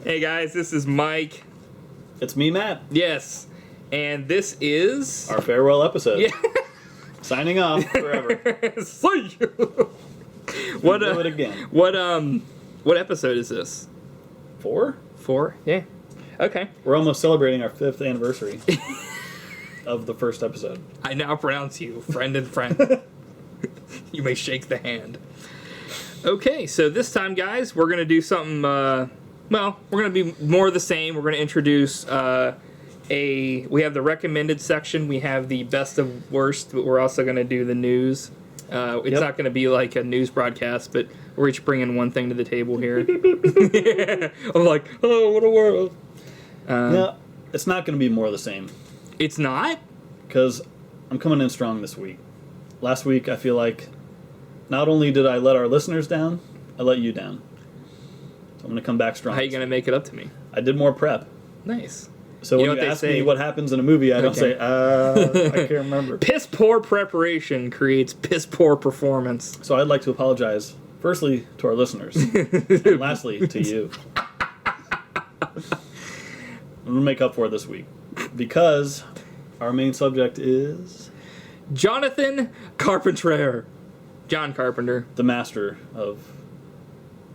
Hey guys, this is Mike. It's me, Matt. Yes. And this is... Our farewell episode. Yeah. Signing off forever. See you. What, do it again. What episode is this? 4? 4? Yeah. Okay. We're almost celebrating our 5th anniversary of the first episode. I now pronounce you friend and friend. You may shake the hand. Okay, so this time, guys, we're going to do something, we're going to be more of the same. We're going to introduce we have the recommended section, we have the best of worst, but we're also going to do the news. It's not going to be like a news broadcast, but we're each bringing one thing to the table here. I'm like, oh, what a world. Yeah, it's not going to be more of the same. It's not? Because I'm coming in strong this week. Last week, I feel like not only did I let our listeners down, I let you down. So I'm going to come back strong. How are you going to make it up to me? I did more prep. Nice. So when you ask me what happens in a movie, I don't say, I can't remember. Piss poor preparation creates piss poor performance. So I'd like to apologize, firstly, to our listeners, and lastly, to you. I'm going to make up for it this week, because our main subject is... Jonathan Carpenter. John Carpenter. The master of...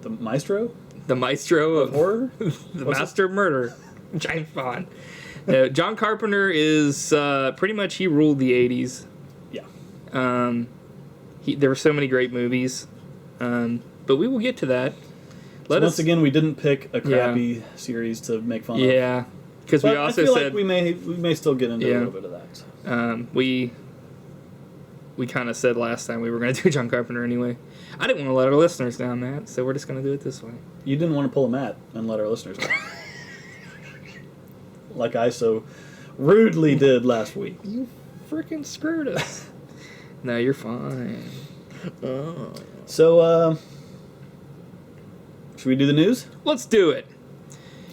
The maestro? The maestro of horror? The master of murder. James Bond. John Carpenter is pretty much, he ruled the 80s. Yeah. There were so many great movies. But we will get to that. Once again, we didn't pick a crappy series to make fun of. Yeah. Because we also I feel said... like we may still get into a little bit of that. We kind of said last time we were going to do John Carpenter anyway. I didn't want to let our listeners down, Matt, so we're just going to do it this way. You didn't want to pull a Matt and let our listeners down. Like I so rudely did last week. You freaking screwed us. No, you're fine. Oh. So, should we do the news? Let's do it.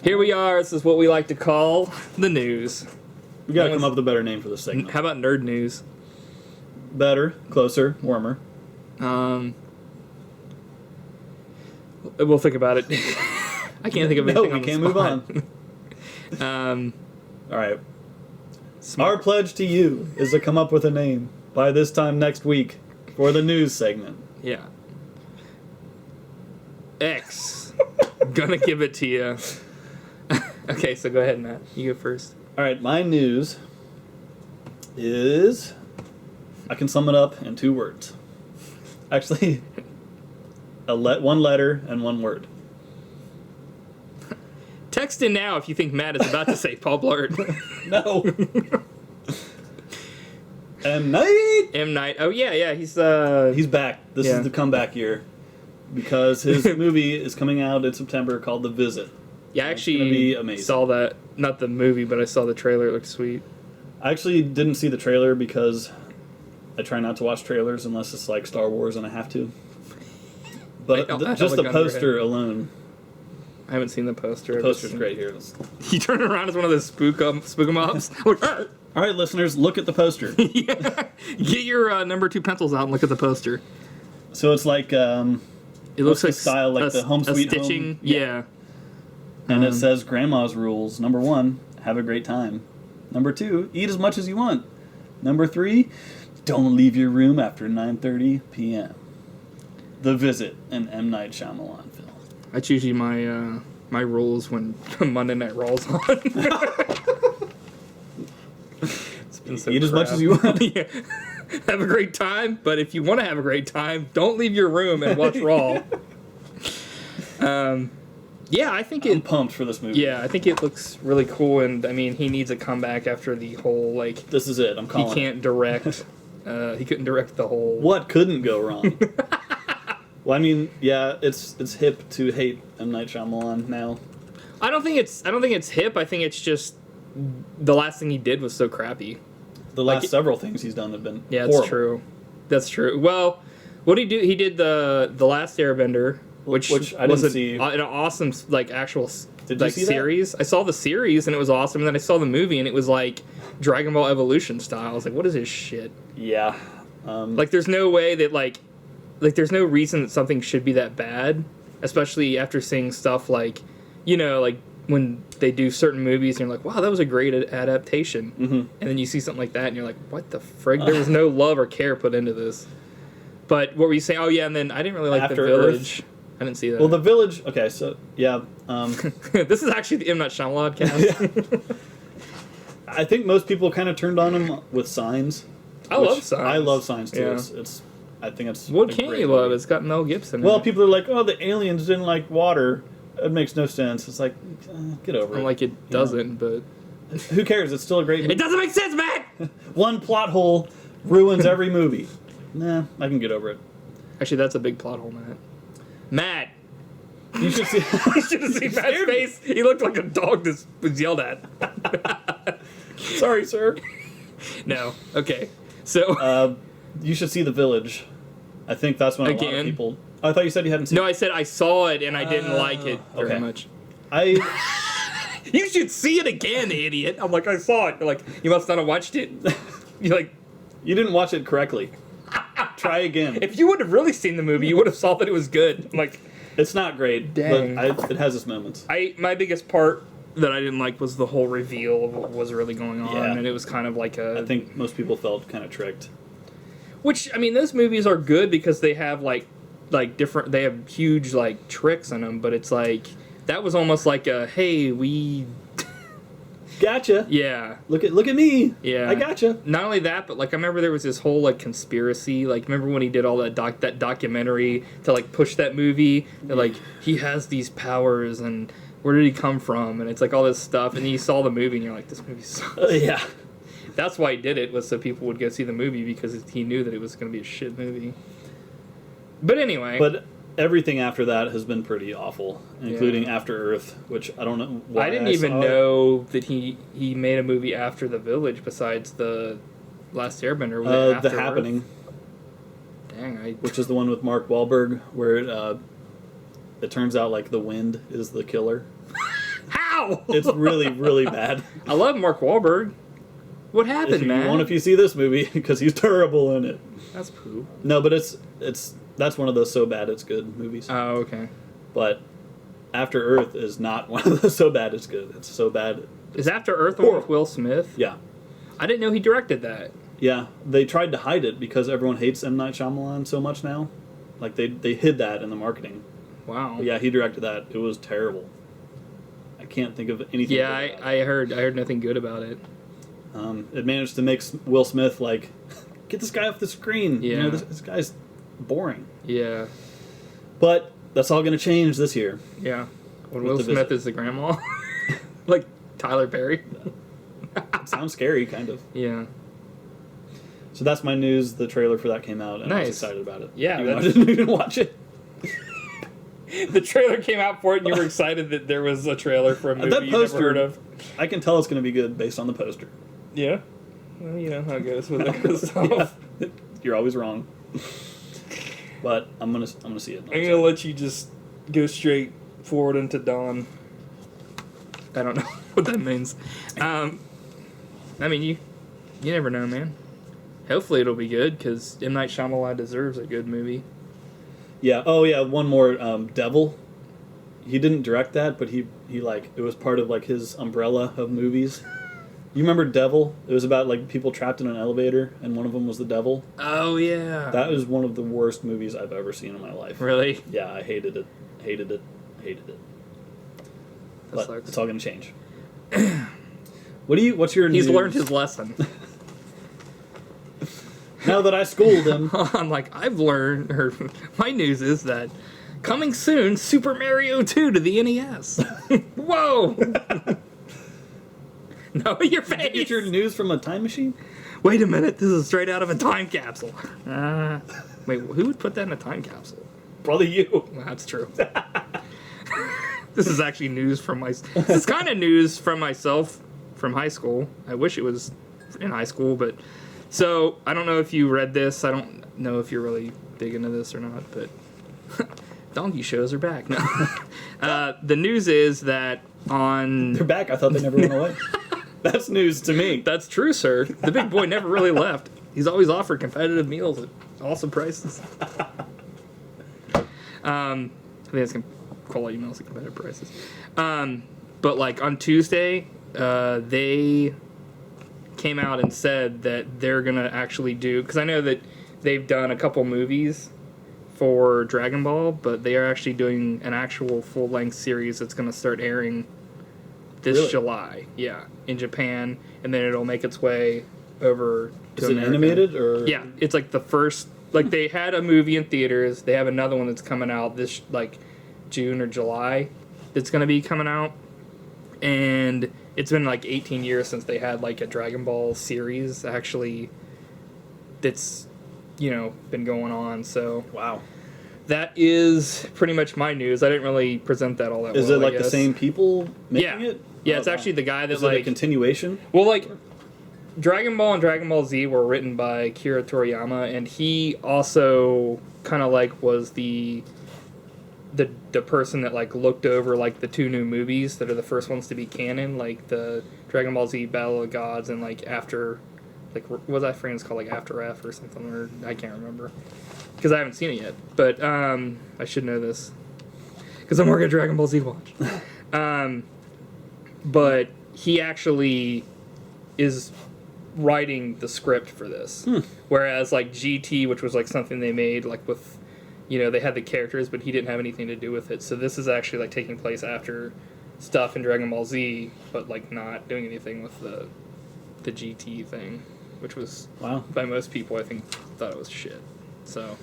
Here we are. This is what we like to call the news. We got to come up with a better name for this segment. How about nerd news? Better, closer, warmer. We'll think about it. I can't think of anything. No, we can't move on. All right. Our pledge to you is to come up with a name by this time next week for the news segment. Yeah. X. Gonna give it to you. Okay, so go ahead, Matt. You go first. All right, my news is... I can sum it up in 2 words. Actually, one letter and 1 word. Text in now if you think Matt is about to say Paul Blart. No. M. Night. M. Night. Oh yeah, he's back. This is the comeback year because his movie is coming out in September called The Visit. Yeah, I actually saw that. Not the movie, but I saw the trailer. It looked sweet. I actually didn't see the trailer because I try not to watch trailers unless it's like Star Wars and I have to. But just the poster alone. I haven't seen the poster. The poster's great here. You turn it around as one of those spook 'em ups. All right, listeners, look at the poster. Yeah. Get your number 2 pencils out and look at the poster. So it's like it looks like style like the Home Sweet stitching. Home. Yeah. And it says Grandma's rules. Number 1, have a great time. Number 2, eat as much as you want. Number 3, don't leave your room after 9:30 p.m. The Visit, an M. Night Shyamalan film. That's usually my rules when Monday Night rolls on. It's been so eat as much as you want. Yeah. Have a great time, but if you want to have a great time, don't leave your room and watch Raw. Yeah, I think I'm pumped for this movie. Yeah, I think it looks really cool, and I mean, he needs a comeback after the whole This is it. I'm calling. He can't direct. He couldn't direct the whole. What couldn't go wrong? Well, I mean, yeah, it's hip to hate M. Night Shyamalan now. I don't think it's hip. I think it's just the last thing he did was so crappy. The last several things he's done have been horrible. That's true. That's true. Well, what did he do? He did the Last Airbender, which I didn't see. An awesome actual Did you see series. That? I saw the series and it was awesome, and then I saw the movie and it was like Dragon Ball Evolution style. I was like, what is this shit? Yeah. There's no way that there's no reason that something should be that bad, especially after seeing stuff like you know, like when they do certain movies and you're like, wow, that was a great adaptation. Mm-hmm. And then you see something like that and you're like, what the frig? There was no love or care put into this. But what were you saying? Oh, yeah, and then I didn't really like After The Village. I didn't see that. Well, The Village, okay, so, yeah. This is actually the M. Night Shyamalan cast. Yeah. I think most people kind of turned on him with Signs. I love Signs. I love Signs, too. Yeah. I think it's What a can't great you love? movie. It's got Mel Gibson in Well, it. people are like, oh, the aliens didn't like water. It makes no sense. It's like, get over it. I'm like, it doesn't, but... Who cares? It's still a great movie. It doesn't make sense, Matt! One plot hole ruins every movie. Nah, I can get over it. Actually, that's a big plot hole, Matt. Matt! You should see. You should have seen Matt's face. He looked like a dog that was yelled at. Sorry, sir. No. Okay. So... You should see The Village. I think that's when a lot of people... Oh, I thought you said you hadn't seen it. No, I said I saw it and I didn't like it very much. You should see it again, idiot. I'm like, I saw it. You're like, you must not have watched it. You're like... You didn't watch it correctly. Try again. If you would have really seen the movie, you would have saw that it was good. I'm like... It's not great, Dang. but it has its moments. My biggest part that I didn't like was the whole reveal of what was really going on, Yeah. and it was kind of like a... I think most people felt kind of tricked. Which, I mean, those movies are good because they have, like different... They have huge, like, tricks in them, but it's like... That was almost like a, hey, we... Gotcha. Yeah. Look at me. Yeah. I gotcha. Not only that, but, like, I remember there was this whole, like, conspiracy. Like, remember when he did all that documentary to, like, push that movie? That, like, he has these powers, and where did he come from? And it's, like, all this stuff. And then you saw the movie, and you're like, this movie sucks. Yeah. That's why he did it, was so people would go see the movie, because he knew that it was going to be a shit movie. But anyway. But everything after that has been pretty awful, including After Earth, which I don't know why I didn't even know that he made a movie after The Village besides the Last Airbender. Was it After The Happening. Earth? Dang, which is the one with Mark Wahlberg, where it turns out like the wind is the killer. How? It's really, really bad. I love Mark Wahlberg. What happened, man? If you see this movie, because he's terrible in it. That's poop. No, but that's one of those so bad it's good movies. Oh, okay. But After Earth is not one of those so bad it's good. It's so bad. Is After Earth the one with Will Smith? Yeah. I didn't know he directed that. Yeah, they tried to hide it because everyone hates M. Night Shyamalan so much now. Like, they hid that in the marketing. Wow. But yeah, he directed that. It was terrible. I can't think of anything. Yeah, I heard nothing good about it. It managed to make Will Smith, like, get this guy off the screen. Yeah. You know, this guy's boring. Yeah. But that's all going to change this year. Yeah. When With Will the Smith visit. is the grandma. Like Tyler Perry. It sounds scary, kind of. Yeah. So that's my news. The trailer for that came out, and I was Nice. excited about it. Yeah, Even though I that's- didn't even watch it. The trailer came out for it, and you were excited that there was a trailer for a movie That you never poster- heard of. I can tell it's going to be good based on the poster. Yeah. Well, you know how it goes with that kind of stuff. Yeah. You're always wrong. But I'm gonna see it. I'm gonna let you just go straight forward into dawn. I don't know what that means. I mean, you never know, man. Hopefully it'll be good, because M. Night Shyamalan deserves a good movie. Yeah. Oh yeah. One more. Devil. He didn't direct that, but he like it was part of like his umbrella of movies. You remember Devil? It was about like people trapped in an elevator, and one of them was the devil. Oh, yeah. That was one of the worst movies I've ever seen in my life. Really? Yeah, I hated it. Hated it. Hated it. That But sucks. it's all gonna change. What's your He's news? learned his lesson. Now that I schooled him. I'm like, I've learned, or my news is that coming soon, Super Mario 2 to the NES. Whoa! No, your face! Did you get your news from a time machine? Wait a minute, this is straight out of a time capsule. Wait, who would put that in a time capsule? Probably you. Well, that's true. This is actually news from this is kind of news from myself from high school. I wish it was in high school, but... So, I don't know if you read this. I don't know if you're really big into this or not, but... Donkey shows are back. No. The news is that on... They're back. I thought they never went away. That's news to me. That's true, sir. The big boy never really left. He's always offered competitive meals at awesome prices. I think that's quality emails at competitive prices. But like on Tuesday, they came out and said that they're gonna actually do, because I know that they've done a couple movies for Dragon Ball, but they are actually doing an actual full-length series that's gonna start airing this July. Yeah, in Japan, and then it'll make its way over to America. Is it animated or? Yeah, it's like the first. Like they had a movie in theaters. They have another one that's coming out this like June or July. That's gonna be coming out, and it's been like 18 years since they had like a Dragon Ball series actually. That's been going on. So wow, that is pretty much my news. I didn't really present that all that well. Is it like the same people making it? Yeah, it's actually the guy that is it a continuation? Well, like Dragon Ball and Dragon Ball Z were written by Akira Toriyama, and he also kind of like was the person that like looked over like the two new movies that are the first ones to be canon, like the Dragon Ball Z Battle of the Gods and like after, like what was that friend's called, like After F or something, or I can't remember because I haven't seen it yet. But I should know this because I'm working at Dragon Ball Z Watch. But he actually is writing the script for this, whereas like GT, which was like something they made like with, they had the characters, but he didn't have anything to do with it. So this is actually like taking place after stuff in Dragon Ball Z, but like not doing anything with the GT thing, which was by most people I think thought it was shit. So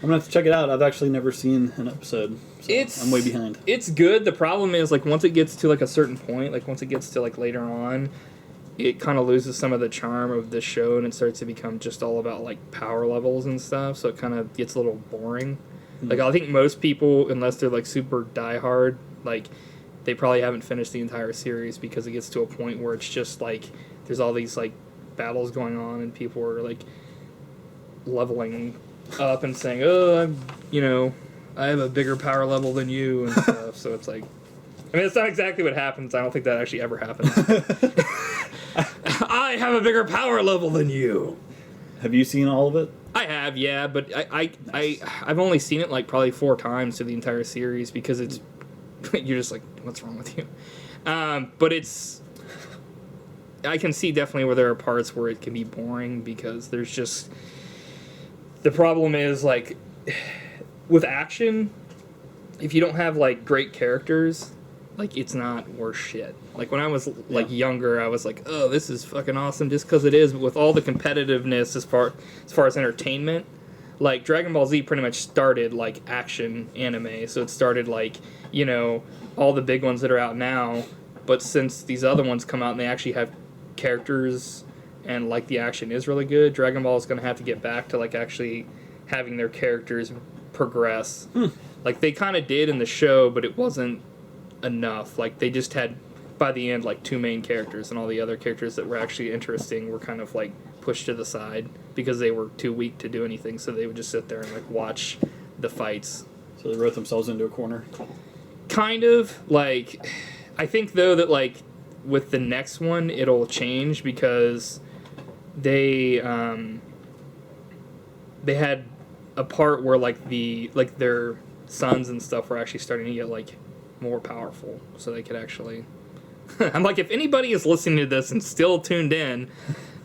I'm gonna have to check it out. I've actually never seen an episode, so I'm way behind. It's good. The problem is like once it gets to like a certain point, like once it gets to like later on, it kind of loses some of the charm of the show, and it starts to become just all about like power levels and stuff. So it kind of gets a little boring. Like I think most people, unless they're like super diehard, like they probably haven't finished the entire series because it gets to a point where it's just like there's all these like battles going on and people are like leveling up and saying, "Oh, I have a bigger power level than you" and stuff. So it's like, I mean, it's not exactly what happens. I don't think that actually ever happens. I have a bigger power level than you. Have you seen all of it? I have, yeah, but I've only seen it like probably 4 times through the entire series because it's you're just like, what's wrong with you? But I can see definitely where there are parts where it can be boring because there's just the problem is like with action, if you don't have like great characters, like it's not worth shit. Like when I was like younger, I was like, oh, this is fucking awesome just because it is. But with all the competitiveness as far as entertainment, like Dragon Ball Z pretty much started like action anime. So it started like, all the big ones that are out now. But since these other ones come out and they actually have characters and like the action is really good, Dragon Ball is going to have to get back to like actually having their characters progress. Like they kind of did in the show, but it wasn't enough. Like they just had by the end like 2 main characters, and all the other characters that were actually interesting were kind of like pushed to the side because they were too weak to do anything, so they would just sit there and like watch the fights. So they wrote themselves into a corner. Kind of. Like I think though that like with the next one it'll change because they had a part where like their sons and stuff were actually starting to get like more powerful, so they could actually I'm like, if anybody is listening to this and still tuned in,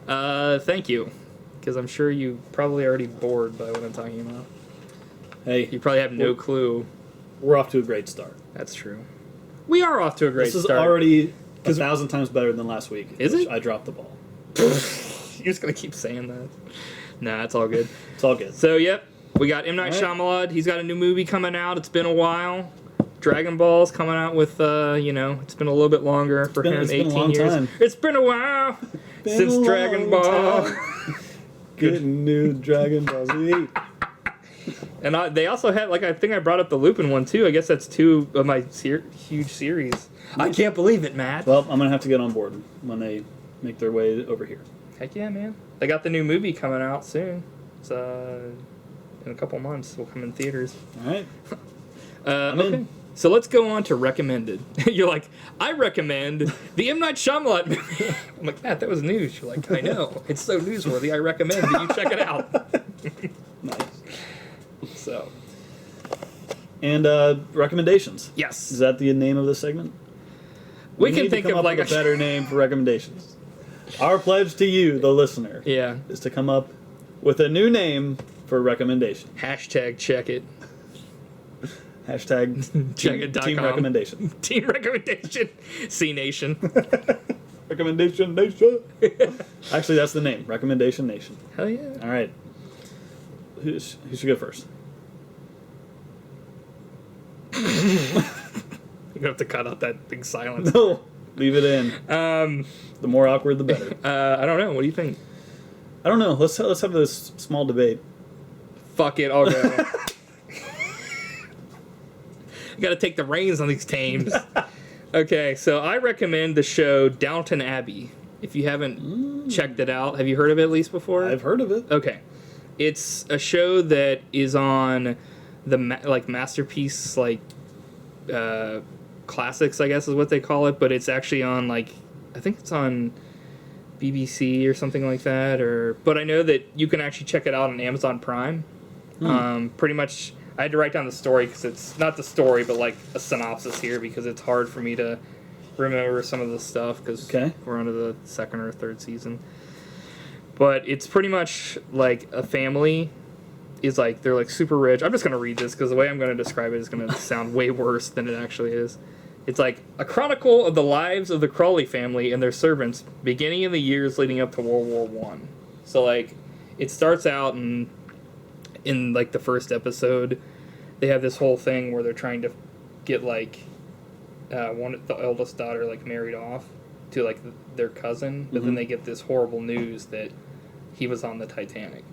thank you, because I'm sure you probably already bored by what I'm talking about. Hey, you probably have no clue. We're off to a great start. That's true. We are off to a great start. This is already 1,000 times better than last week. Is it? I dropped the ball. You're just gonna keep saying that. Nah, it's all good. It's all good. So, yep, we got M. Night Shyamalan. He's got a new movie coming out. It's been a while. Dragon Ball's coming out with, it's been a little bit longer for him, 18 years. Time. It's been a while since Dragon Ball. Good new Dragon Ball Z. And they also had, like, I think I brought up the Lupin one, too. I guess that's 2 of my huge series. I can't believe it, Matt. Well, I'm going to have to get on board when they make their way over here. Heck yeah, man. They got the new movie coming out soon. It's, in a couple months. Will come in theaters. All right. Okay. So let's go on to recommended. You're like, I recommend the M. Night Shyamalan movie. I'm like, Matt, that was news. You're like, I know. It's so newsworthy. I recommend that you check it out. Nice. So, And recommendations. Yes. Is that the name of this segment? We need can think to come of up with a better name for recommendations. Our pledge to you, the listener, is to come up with a new name for recommendation. Hashtag check it. Hashtag team recommendation. Team recommendation. C Nation. Recommendation Nation. Actually, that's the name. Recommendation Nation. Hell yeah. All right. Who should go first? You're going to have to cut out that big silence. No. Leave it in. The more awkward, the better. I don't know. What do you think? I don't know. Let's have this small debate. Fuck it. I'll go. You got to take the reins on these teams. Okay, so I recommend the show Downton Abbey. If you haven't checked it out, have you heard of it at least before? I've heard of it. Okay, it's a show that is on the Masterpiece classics, I guess is what they call it, but it's actually on I think it's on BBC or something like that. But I know that you can actually check it out on Amazon Prime. Pretty much. I had to write down the story because it's not the story, but a synopsis here because it's hard for me to remember some of the stuff because we're onto the second or third season. But it's pretty much a family is they're super rich. I'm just going to read this because the way I'm going to describe it is going to sound way worse than it actually is. It's a chronicle of the lives of the Crawley family and their servants beginning in the years leading up to World War One. So it starts out in the first episode, they have this whole thing where they're trying to get the eldest daughter married off to their cousin, but then they get this horrible news that he was on the Titanic.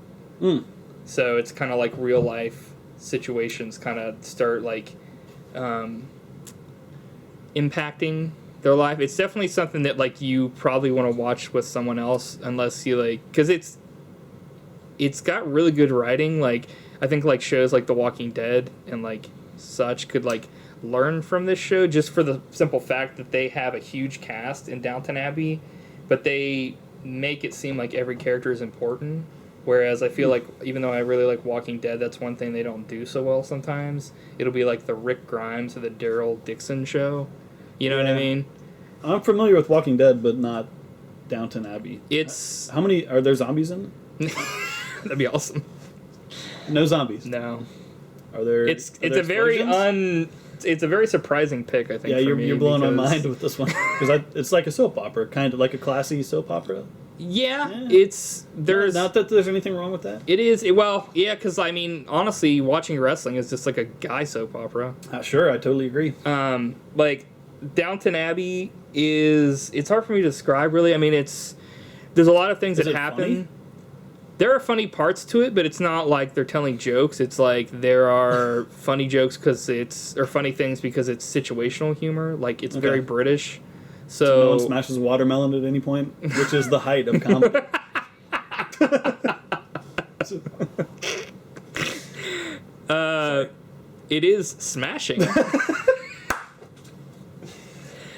So it's kind of real life situations kind of start impacting their life. It's definitely something that you probably want to watch with someone else unless you because it's got really good writing. I think shows like The Walking Dead and such could learn from this show just for the simple fact that they have a huge cast in Downton Abbey, but they make it seem like every character is important. Whereas I feel even though I really like Walking Dead, that's one thing they don't do so well sometimes. It'll be the Rick Grimes or the Daryl Dixon show. You know what I mean? I'm familiar with Walking Dead, but not Downton Abbey. It's how many are there zombies in it? That'd be awesome. No zombies. No. Are there? It's a very it's a very surprising pick, I think. Yeah, you're blowing my mind with this one because it's like a soap opera, kind of like a classy soap opera. Yeah. There's not that there's anything wrong with that. It is because honestly, watching wrestling is just like a guy soap opera. Sure, I totally agree. Downton Abbey it's hard for me to describe really. There's a lot of things that happen. Funny? There are funny parts to it, but it's not like they're telling jokes. It's there are funny jokes or funny things because it's situational humor. It's very British. So no one smashes a watermelon at any point, which is the height of comedy. It is smashing.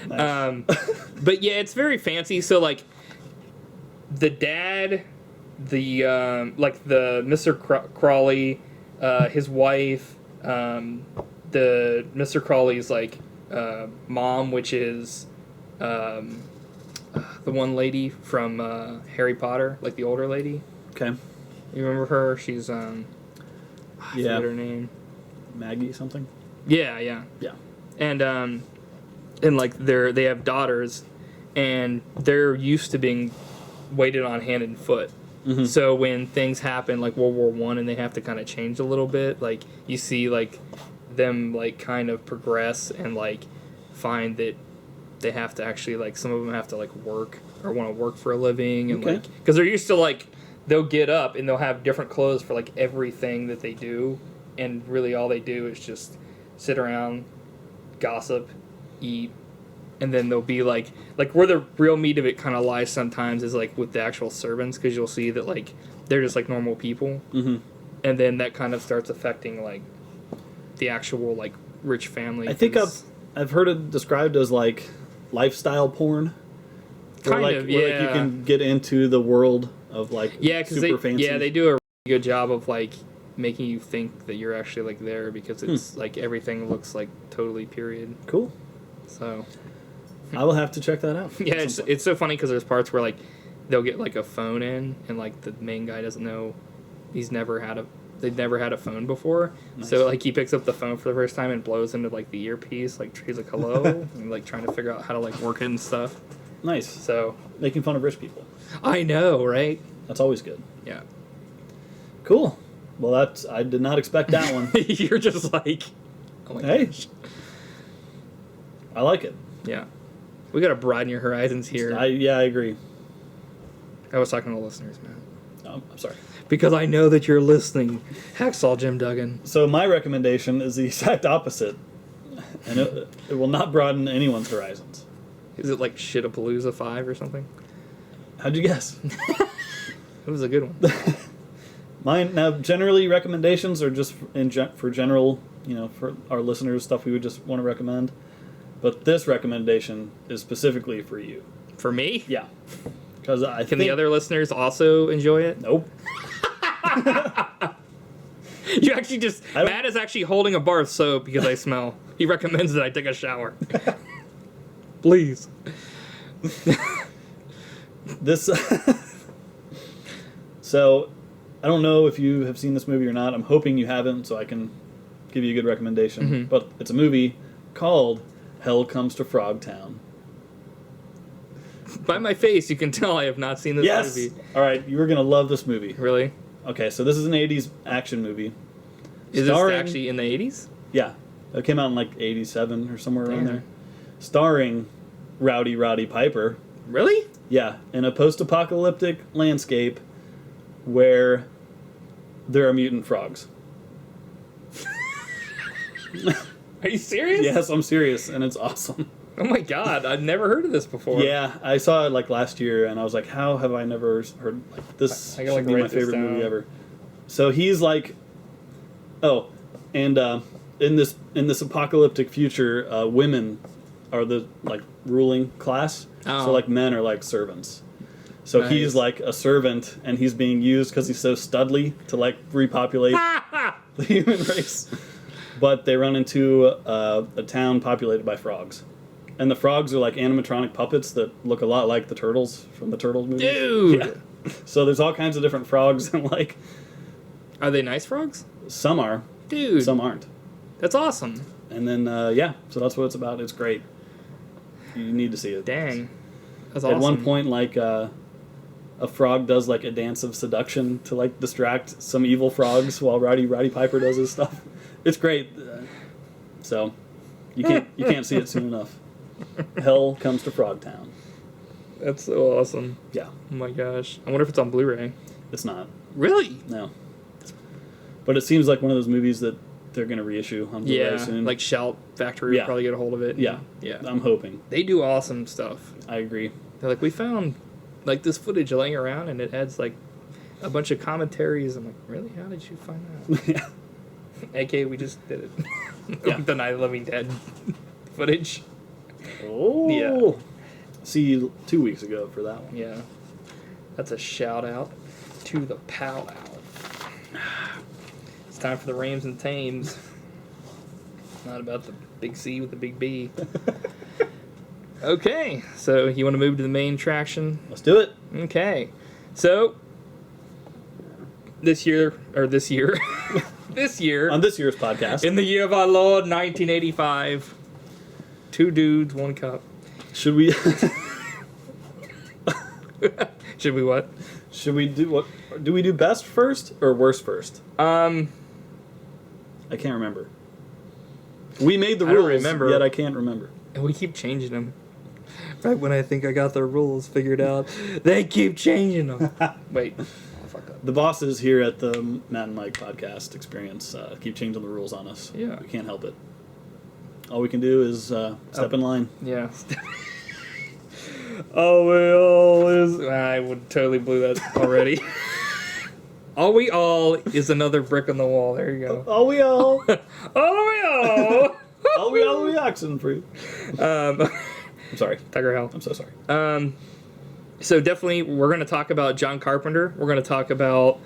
Nice. But yeah, it's very fancy. So the dad, the Mr. Crawley, his wife, the Mr. Crawley's mom, which is the one lady from Harry Potter, the older lady. Okay. You remember her? She's I forget her name. Maggie something. Yeah. And they have daughters, and they're used to being waited on hand and foot. Mm-hmm. So when things happen like World War One and they have to kind of change a little bit, you see them kind of progress and find that they have to actually some of them have to work or want to work for a living and because they're used to they'll get up and they'll have different clothes for everything that they do, and really all they do is just sit around, gossip, eat, and then they'll be where the real meat of it kind of lies sometimes is with the actual servants, because you'll see that they're just normal people, and then that kind of starts affecting the actual rich family. I think I've heard it described as lifestyle porn. Where you can get into the world of super fancy. Yeah, they do a really good job of making you think that you're actually like there because it's like everything looks like totally period. Cool. So I will have to check that out. yeah, it's so funny because there's parts where like they'll get like a phone in and like the main guy doesn't know they've never had a phone before. Nice. So like he picks up the phone for the first time and blows into like the earpiece, like he's like hello and like trying to figure out how to like work it and stuff. Nice. So Making fun of rich people. I know, right? That's always good. Yeah. Cool. Well, I did not expect that one. You're just like, oh my Hey. gosh. I like it. Yeah. We gotta broaden your horizons here. I agree. I was talking to listeners, man. Oh, I'm sorry. Because I know that you're listening. Hacksaw Jim Duggan. So my recommendation is the exact opposite, and it will not broaden anyone's horizons. Is it like Shitapalooza 5 or something? How'd you guess? It was a good one. Mine now. Generally, recommendations are just for general, for our listeners, stuff we would just want to recommend. But this recommendation is specifically for you. For me? Yeah, because I Can the other listeners also enjoy it? Nope. You actually Matt is actually holding a bar of soap because I smell. He recommends that I take a shower. Please. This. So, I don't know if you have seen this movie or not. I'm hoping you haven't, so I can give you a good recommendation. Mm-hmm. But it's a movie called Hell Comes to Frogtown. By my face, you can tell I have not seen this Yes! movie. All right, you were going to love this movie. Really? Okay, so this is an 80s action movie. Is this actually in the 80s? Yeah. It came out in like 87 or somewhere around Damn. there. Starring Rowdy Roddy Piper. Really? Yeah, in a post-apocalyptic landscape where there are mutant frogs. Are you serious? Yes, I'm serious, and it's awesome. Oh my god, I've never heard of this before. Yeah, I saw it like last year, and I was like, how have I never heard like this? I gotta, like, should be my write this favorite movie down. ever. So he's like, in this apocalyptic future, women are the like ruling class. Oh. So like men are like servants. So Nice. he's like a servant, and he's being used because he's so studly to like repopulate the human race. But they run into a town populated by frogs. And the frogs are like animatronic puppets that look a lot like the turtles from the Turtles movie. Dude! Yeah. So there's all kinds of different frogs, and like Are they nice frogs? some are, Dude. some aren't. That's awesome. And then so that's what it's about. It's great. You need to see it. Dang. That's At awesome. one point, like a frog does like a dance of seduction to like distract some evil frogs while Roddy Piper does his stuff. It's great. So you can't see it soon enough. Hell Comes to Frogtown. That's so awesome. Yeah, Oh my gosh. I wonder if it's on Blu-ray. it's not. Really? No. But it seems like one of those movies that they're going to reissue on Blu-ray Yeah. soon. Like Shout Factory Yeah. will probably get a hold of it. Yeah. Yeah. I'm hoping. They do awesome stuff. I agree. They're like, we found like this footage laying around and it adds like a bunch of commentaries. I'm like, really? How did you find that? Yeah. AK, we just did it. Yeah. The Night of the Living Dead footage. Oh. Yeah. See you 2 weeks ago for that one. Yeah. That's a shout out to the Pal Out. It's time for the Rams and Thames. Not about the big C with the big B. Okay, so you want to move to the main traction? Let's do it. Okay, so this year, this year, On this year's podcast. in the year of our Lord, 1985, 2 dudes, 1 cup. Should we Should we what? should we do what do we do best first or worst first? I can't remember. We made the I don't rules, remember. yet I can't remember. And we keep changing them. Right when I think I got the rules figured out, they keep changing them. Wait, I fucked up. The bosses here at the Matt and Mike podcast experience keep changing the rules on us. Yeah. We can't help it. All we can do is step in line. Yeah. Oh, we always. I would totally blew that already. All we all is another brick on the wall. There you go. All we all. All we all. all we oxen free. I'm sorry. Tiger Hell. I'm so sorry. So definitely, we're going to talk about John Carpenter. We're going to talk about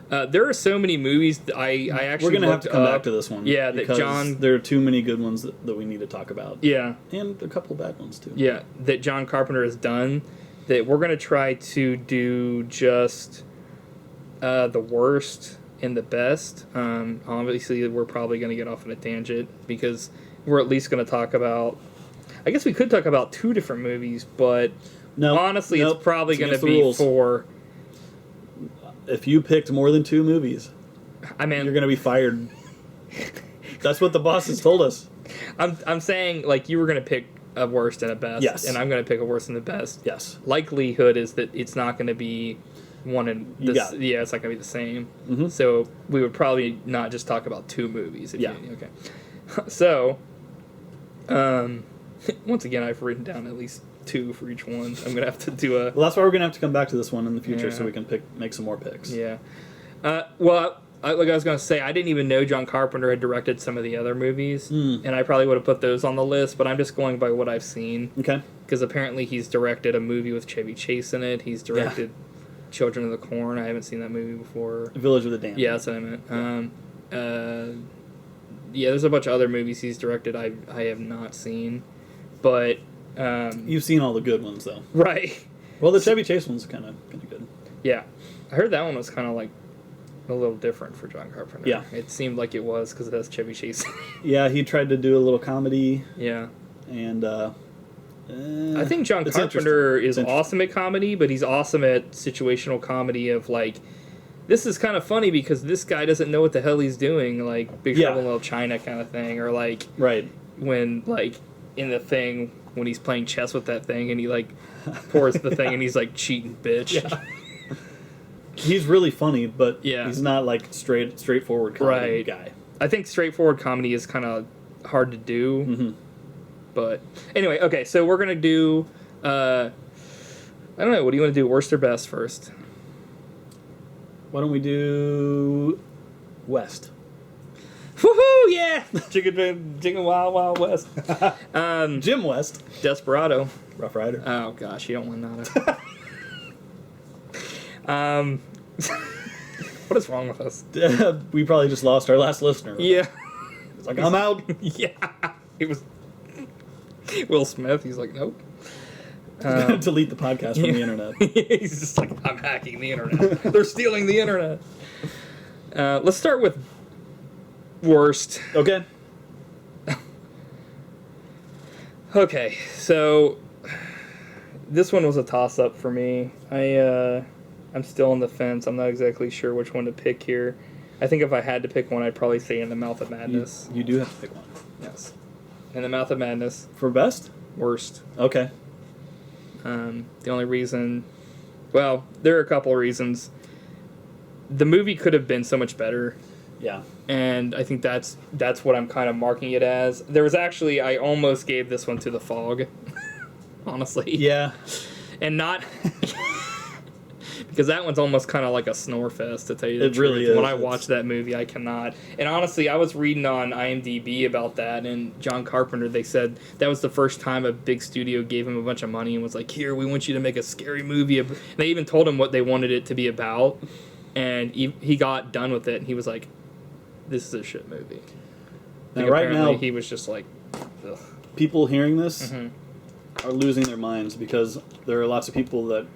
There are so many movies that I actually We're gonna have to come up, back to this one. Yeah, that because John. there are too many good ones that we need to talk about. Yeah, And a couple bad ones too. yeah, that John Carpenter has done. That we're gonna try to do just the worst and the best. Obviously, we're probably gonna get off on a tangent because we're at least gonna talk about. I guess we could talk about 2 different movies, but honestly, it's probably gonna be 4. If you picked more than 2 movies, you're going to be fired. That's what the boss has told us. I'm saying, like, you were going to pick a worst and a best. Yes. And I'm going to pick a worst and the best. Yes. Likelihood is that it's not going to be one and this. Yeah, it's not going to be the same. Mm-hmm. So we would probably not just talk about 2 movies. Okay. So, once again, I've written down at least 2 for each one. I'm gonna have to do a. Well, that's why we're gonna have to come back to this one in the future, so we can make some more picks. Yeah. Well, like I was gonna say, I didn't even know John Carpenter had directed some of the other movies, and I probably would have put those on the list. But I'm just going by what I've seen. Okay. Because apparently he's directed a movie with Chevy Chase in it. He's directed Children of the Corn. I haven't seen that movie before. Village of the Damned. Yeah, that's what I meant. Yeah, there's a bunch of other movies he's directed I have not seen, but. You've seen all the good ones, though. Right. Well, the Chevy Chase one's kind of good. Yeah. I heard that one was kind of like a little different for John Carpenter. Yeah. It seemed like it was because it has Chevy Chase. Yeah, he tried to do a little comedy. Yeah. And, I think John Carpenter is awesome at comedy, but he's awesome at situational comedy of, like, this is kind of funny because this guy doesn't know what the hell he's doing, like Big Trouble in Little China kind of thing, or, like, when, like, in the Thing, when he's playing chess with that thing and he, like, pours the thing and he's like, cheating bitch. Yeah. He's really funny, but he's not, like, straightforward comedy guy. I think straightforward comedy is kind of hard to do. Mm-hmm. But anyway, okay, so we're going to do, I don't know, what do you want to do, worst or best first? Why don't we do West? Woohoo! Yeah, Chicken Wild Wild West. Jim West, Desperado, Rough Rider. Oh gosh, you don't want that. What is wrong with us? We probably just lost our last listener. Yeah, it's like I'm out. Yeah, it was Will Smith. He's like, nope. Delete the podcast from the internet. He's just like, I'm hacking the internet. They're stealing the internet. Let's start with worst. Okay. Okay, so this one was a toss-up for me. I'm still on the fence. I'm not exactly sure which one to pick here. I think if I had to pick one, I'd probably say In the Mouth of Madness. You do have to pick one. Yes. In the Mouth of Madness. For best? Worst. Okay. The only reason... Well, there are a couple of reasons. The movie could have been so much better. Yeah. And I think that's what I'm kind of marking it as. There was actually... I almost gave this one to The Fog. Honestly. Yeah. And not... Because that one's almost kind of like a snore fest, to tell you the truth. It really is. When I watch that movie, I cannot. And honestly, I was reading on IMDb about that, and John Carpenter, they said that was the first time a big studio gave him a bunch of money and was like, here, we want you to make a scary movie. And they even told him what they wanted it to be about, and he got done with it, and he was like, this is a shit movie. Now, right now, he was just like, ugh. People hearing this are losing their minds because there are lots of people that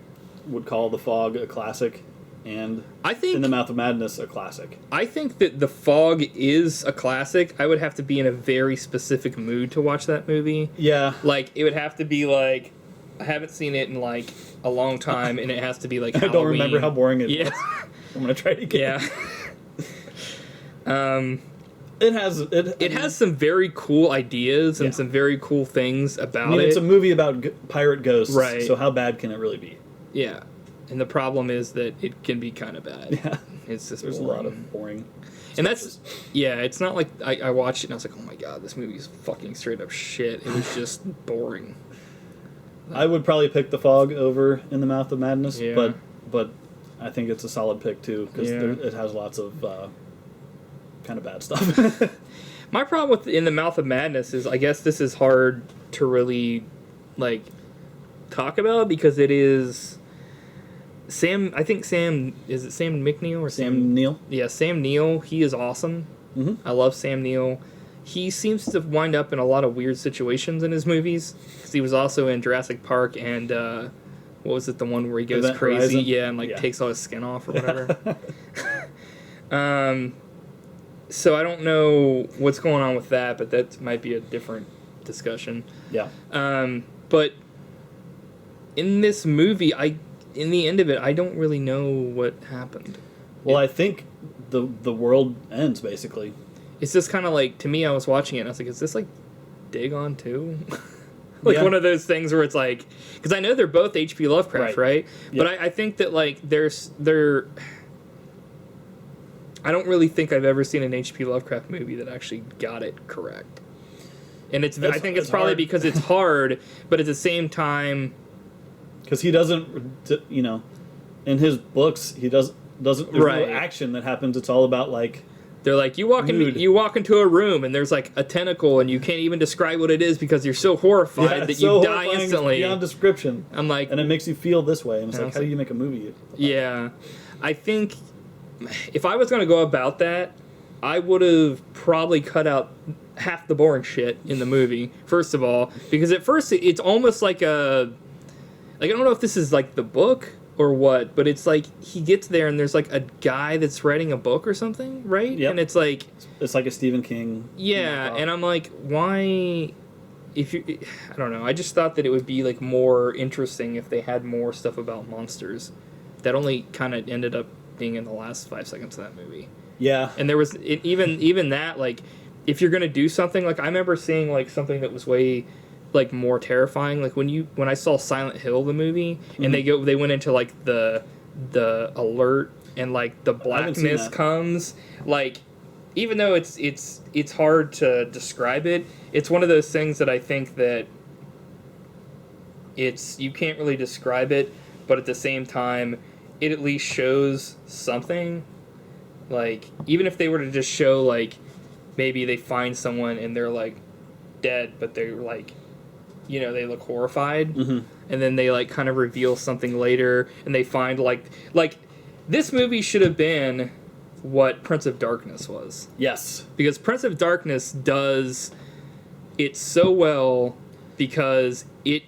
would call The Fog a classic, and I think In the Mouth of Madness a classic. I think that The Fog is a classic. I would have to be in a very specific mood to watch that movie. Yeah. Like, it would have to be like, I haven't seen it in like a long time, and it has to be like Halloween. I don't remember how boring it was. I'm going to try it again. Yeah. It has some very cool ideas and some very cool things about it. It's a movie about pirate ghosts, right? So how bad can it really be? Yeah, and the problem is that it can be kind of bad. Yeah, it's just there's boring. a lot of boring. And that's it's not like I watched it and I was like, oh my god, this movie is fucking straight up shit. It was just boring. I would probably pick The Fog over In the Mouth of Madness, yeah. but I think it's a solid pick too because Yeah. it has lots of kind of bad stuff. My problem with In the Mouth of Madness is I guess this is hard to really like talk about because it is Sam, I think Sam, is it Sam McNeil or Sam Neill. Yeah, Sam Neill. He is awesome. Mm-hmm. I love Sam Neill. He seems to wind up in a lot of weird situations in his movies. 'Cause he was also in Jurassic Park and what was it, the one where he goes Event crazy? Horizon? Yeah, and like takes all his skin off or whatever. So I don't know what's going on with that, but that might be a different discussion. Yeah. But in this movie, in the end of it, I don't really know what happened. Well, I think the world ends, basically. It's just kind of like, to me, I was watching it and I was like, is this like Dagon 2? Like one of those things where it's like, because I know they're both H.P. Lovecraft, right? Yep. But I think that like I don't really think I've ever seen an H.P. Lovecraft movie that actually got it correct. And I think it's probably hard. Because it's hard, but at the same time, because he doesn't, in his books he doesn't. There's no action that happens. It's all about like. They're like, you walk into a room and there's like a tentacle and you can't even describe what it is because you're so horrified that you die instantly. Beyond description. I'm like, and it makes you feel this way. And it's like, how do you make a movie? Yeah, I think if I was going to go about that, I would have probably cut out half the boring shit in the movie. First of all, because at first it's almost like I don't know if this is like the book or what, but it's like he gets there and there's like a guy that's writing a book or something, right? Yep. And it's like a Stephen King. Yeah, and I'm like, why? I don't know. I just thought that it would be like more interesting if they had more stuff about monsters. That only kind of ended up being in the last 5 seconds of that movie. Yeah, and there was even that, like, if you're gonna do something, like I remember seeing like something that was way like more terrifying, like when I saw Silent Hill the movie, and they went into like the alert and like the blackness comes, like even though it's hard to describe it, it's one of those things that I think that you can't really describe it, but at the same time it at least shows something. Like even if they were to just show like maybe they find someone and they're like dead, but they're like, they look horrified, and then they like kind of reveal something later, and they find like this movie should have been what Prince of Darkness was. Yes, because Prince of Darkness does it so well because it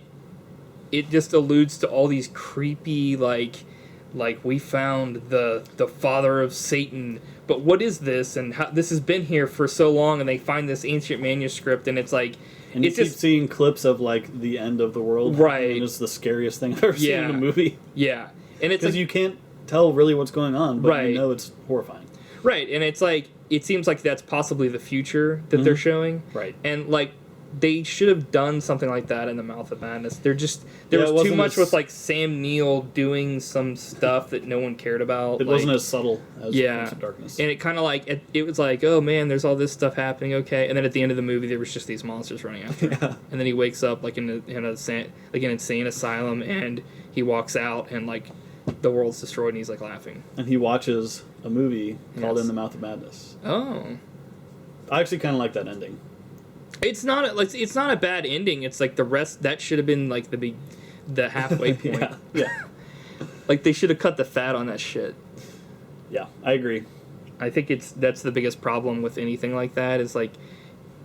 just alludes to all these creepy like we found the father of Satan, but what is this, and how this has been here for so long, and they find this ancient manuscript, and it's like. And you keep seeing clips of, like, the end of the world. Right. And it's the scariest thing I've ever seen in a movie. Yeah. And it's because you can't tell really what's going on, but you know it's horrifying. Right. And it's like, it seems like that's possibly the future that they're showing. Right. And, like, they should have done something like that in The Mouth of Madness. There was too much with, like, Sam Neill doing some stuff that no one cared about. It wasn't as subtle as Prince of Darkness. And it kind of like, it was like, oh man, there's all this stuff happening, okay. And then at the end of the movie, there was just these monsters running after him. Yeah. And then he wakes up, like, in an insane asylum, and he walks out, and, like, the world's destroyed, and he's, like, laughing. And he watches a movie called In the Mouth of Madness. Oh. I actually kind of like that ending. It's not a bad ending. It's like the rest that should have been like the halfway point. Yeah. Like they should have cut the fat on that shit. Yeah, I agree. I think that's the biggest problem with anything like that is like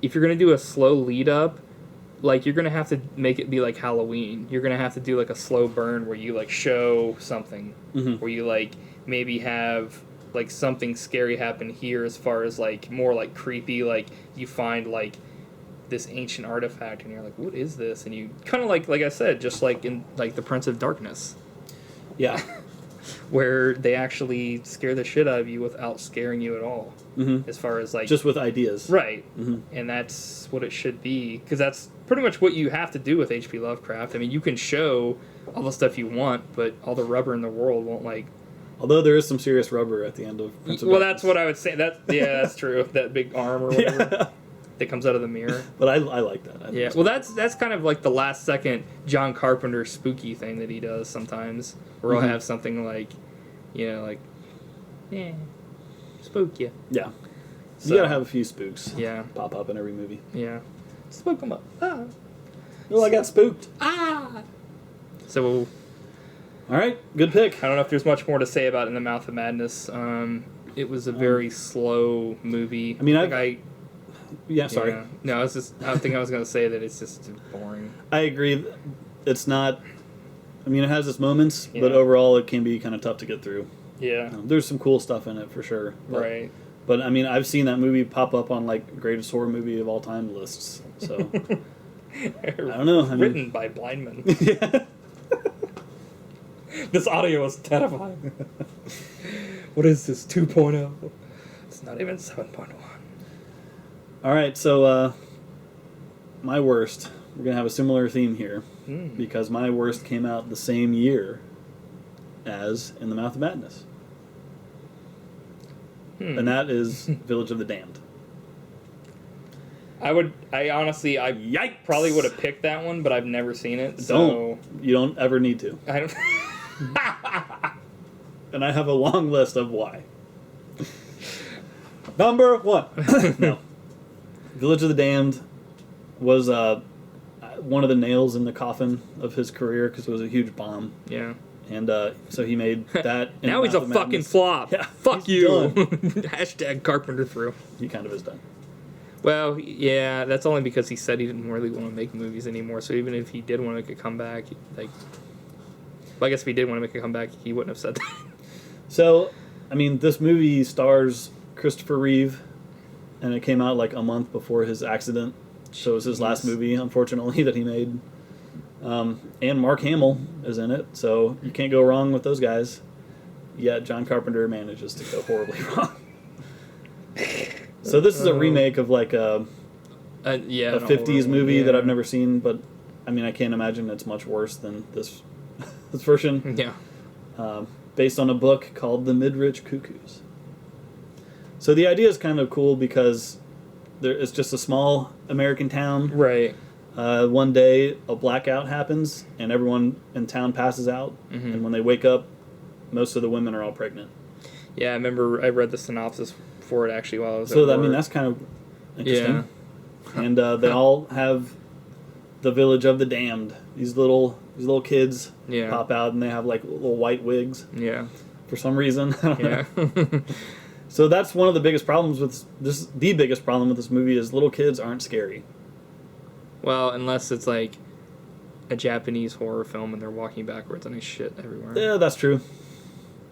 if you're gonna do a slow lead up, like you're gonna have to make it be like Halloween. You're gonna have to do like a slow burn where you like show something, where you like maybe have like something scary happen here as far as like more like creepy, like you find like this ancient artifact and you're like, what is this? And you kind of like I said, just like in like the Prince of Darkness. Yeah. Where they actually scare the shit out of you without scaring you at all. As far as like just with ideas. Right. And that's what it should be, because that's pretty much what you have to do with H.P. Lovecraft. I mean, you can show all the stuff you want, but all the rubber in the world won't like. Although there is some serious rubber at the end of Prince of Well, Darkness. that's what I would say. That's true. That big arm or whatever. Yeah. That comes out of the mirror. But I like that. Well, that's kind of like the last second John Carpenter spooky thing that he does sometimes, where he'll have something like, spook you. Yeah. So, you gotta have a few spooks. Yeah. Pop up in every movie. Yeah. Spook them up. Ah. Oh, I got spooked. Ah. So, All right, good pick. I don't know if there's much more to say about In the Mouth of Madness. It was a very slow movie. I mean, sorry. Yeah. No, I think I was going to say that it's just boring. I agree. It's not. I mean, it has its moments, Yeah. but overall, it can be kind of tough to get through. Yeah. There's some cool stuff in it for sure. Right. But I mean, I've seen that movie pop up on like greatest horror movie of all time lists. So I don't know. Written by blind men. Yeah. This audio is terrifying. What is this, 2.0? It's not even 7.1. All right, so my worst. We're gonna have a similar theme here because my worst came out the same year as In the Mouth of Madness, and that is Village of the Damned. I honestly, Yikes! probably would have picked that one, but I've never seen it. So You don't ever need to. I don't. And I have a long list of why. Number 1. No. Village of the Damned was one of the nails in the coffin of his career because it was a huge bomb. Yeah. And so he made that. Now he's a fucking flop. Yeah, Fuck he's you. done. Hashtag Carpenter through. He kind of is done. Well, yeah, that's only because he said he didn't really want to make movies anymore. So even if he did want to make a comeback, like, well, I guess if he did want to make a comeback, he wouldn't have said that. So, I mean, this movie stars Christopher Reeve, and it came out like a month before his accident. So it was his last movie, unfortunately, that he made. And Mark Hamill is in it, so you can't go wrong with those guys. Yet John Carpenter manages to go horribly wrong. So this is a remake of like a 50s movie that I've never seen, but I mean, I can't imagine it's much worse than this version. Yeah. Based on a book called The Midrich Cuckoos. So the idea is kind of cool because it's just a small American town. Right. One day, a blackout happens, and everyone in town passes out. Mm-hmm. And when they wake up, most of the women are all pregnant. Yeah, I remember I read the synopsis for it actually while I was at So, work. I mean, that's kind of interesting. Yeah. And they all have the Village of the Damned. These little kids pop out, and they have like little white wigs. Yeah. For some reason. I don't know. Yeah. So that's one of the biggest problems with this. The biggest problem with this movie is little kids aren't scary. Well, unless it's like a Japanese horror film and they're walking backwards and they shit everywhere. Yeah, that's true.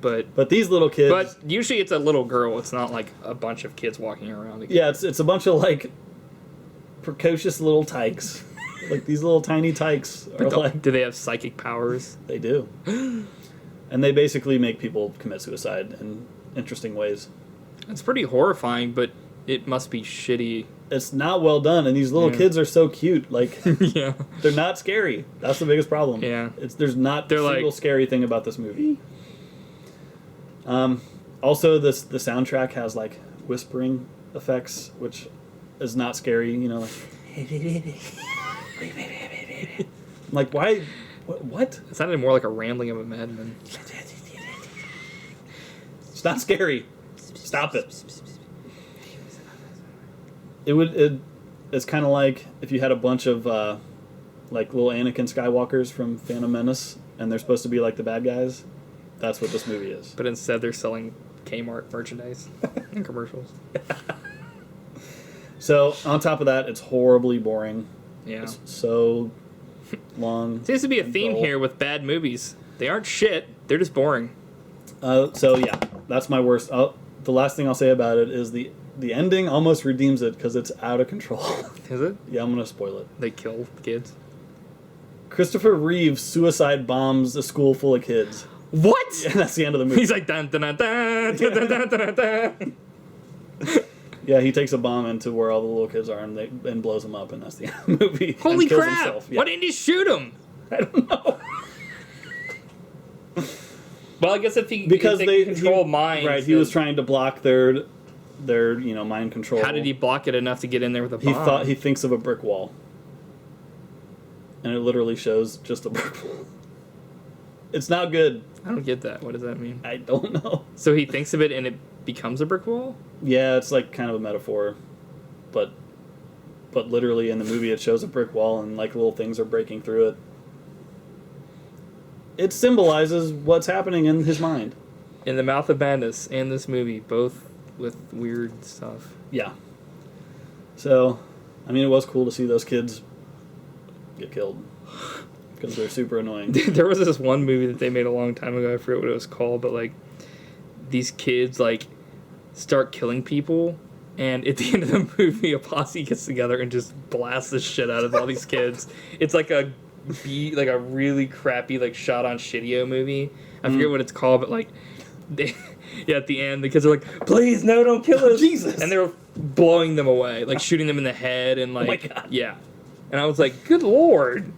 But these little kids. But usually it's a little girl. It's not like a bunch of kids walking around. Yeah, it's a bunch of like precocious little tykes. Like these little tiny tykes are like. Do they have psychic powers? They do. And they basically make people commit suicide in interesting ways. It's pretty horrifying, but it must be shitty. It's not well done, and these little kids are so cute. Like, yeah, they're not scary. That's the biggest problem. Yeah, there's not a single scary thing about this movie. Also, the soundtrack has like whispering effects, which is not scary. You know, like why? What? It sounded more like a rambling of a madman. It's not scary. Stop it. It's kind of like if you had a bunch of like little Anakin Skywalkers from Phantom Menace, and they're supposed to be like the bad guys. That's what this movie is. But instead, they're selling Kmart merchandise and commercials. So on top of that, it's horribly boring. Yeah. It's so long. Seems to be a theme here with bad movies. They aren't shit. They're just boring. So yeah, that's my worst. The last thing I'll say about it is the ending almost redeems it because it's out of control. Is it? Yeah, I'm gonna spoil it. They kill kids. Christopher Reeve suicide bombs a school full of kids. What? Yeah, that's the end of the movie. He's like dun dun dun dun dun dun dun dun dun. Yeah, he takes a bomb into where all the little kids are and blows them up, and that's the end of the movie. Holy kills crap! himself. Yeah. Why didn't he shoot him? I don't know. Well, I guess if they control minds, right? He was trying to block their mind control. How did he block it enough to get in there with a bomb? He thinks of a brick wall, and it literally shows just a brick wall. It's not good. I don't get that. What does that mean? I don't know. So he thinks of it and it becomes a brick wall? Yeah, it's like kind of a metaphor, but literally in the movie it shows a brick wall and like little things are breaking through it. it symbolizes what's happening in his mind. In the Mouth of Madness and this movie, both with weird stuff. Yeah. So, I mean, it was cool to see those kids get killed because they're super annoying. There was this one movie that they made a long time ago. I forget what it was called, but like these kids like start killing people, and at the end of the movie, a posse gets together and just blasts the shit out of all these kids. It's like a really crappy like shot on shitio movie. I forget what it's called, but like at the end, the kids are like, "Please, no, don't kill us, Jesus!" And they're blowing them away, like shooting them in the head, and like, oh my God. yeah. And I was like, "Good Lord!"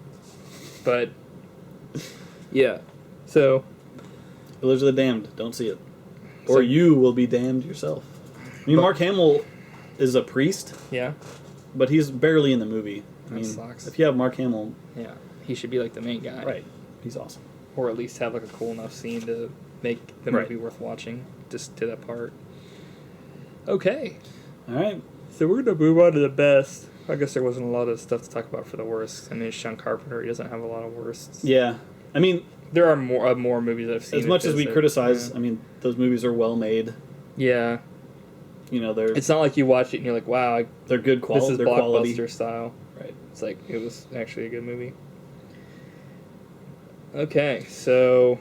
But yeah, so Village of the Damned. Don't see it, or you will be damned yourself. I mean, Mark Hamill is a priest. Yeah, but he's barely in the movie. I That mean, sucks. if you have Mark Hamill, yeah, he should be like the main guy, right? He's awesome. Or at least have like a cool enough scene to make the movie worth watching, just to that part. Okay. All right. So we're going to move on to the best. I guess there wasn't a lot of stuff to talk about for the worst. I mean, it's John Carpenter. He doesn't have a lot of worsts. Yeah. I mean, there are more movies I've seen. As much as we criticize, I mean, those movies are well made. Yeah. You know, they're... It's not like you watch it and you're like, wow, they're good quality. This is they're blockbuster quality. style. Right. It's like, it was actually a good movie. Okay, so...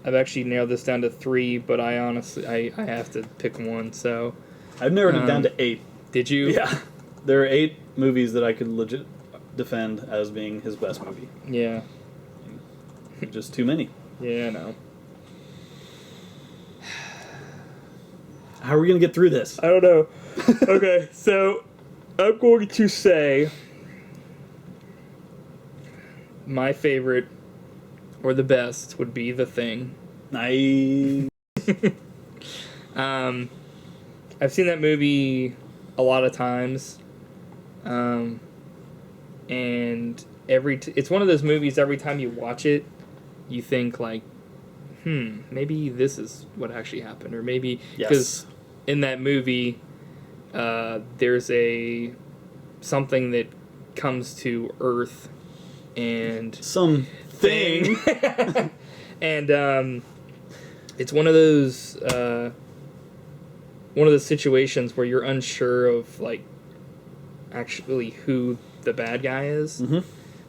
I've actually nailed this down to 3, but I honestly, I have to pick one, so... I've narrowed it down to 8. Did you? Yeah. There are 8 movies that I could legit defend as being his best movie. Yeah. Just too many. Yeah, I know. How are we going to get through this? I don't know. Okay, so I'm going to say my favorite, or the best, would be The Thing. Nice. I've seen that movie a lot of times, and it's one of those movies, every time you watch it, you think like, maybe this is what actually happened, or maybe, because in that movie, there's something that comes to Earth, and Something. and it's one of those situations where you're unsure of like actually who the bad guy is,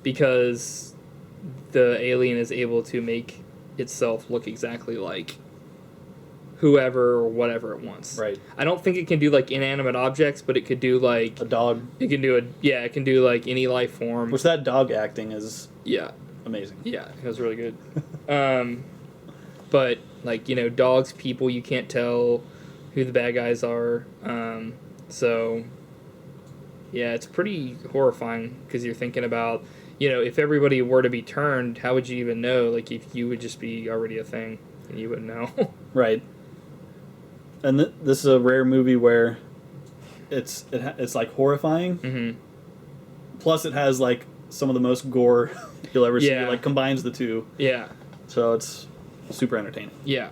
because the alien is able to make itself look exactly like whoever or whatever it wants. Right. I don't think it can do like inanimate objects, but it could do like a dog. It can do it can do like any life form. Which that dog acting is amazing. Yeah, it was really good. But like, you know, dogs, people, you can't tell who the bad guys are. So yeah, it's pretty horrifying because you're thinking about, you know, if everybody were to be turned, how would you even know? Like, if you would just be already a thing and you wouldn't know. Right. And this is a rare movie where it's like horrifying. Mm-hmm. Plus, it has like some of the most gore you'll ever see. Yeah. It like combines the two. Yeah. So it's super entertaining. Yeah.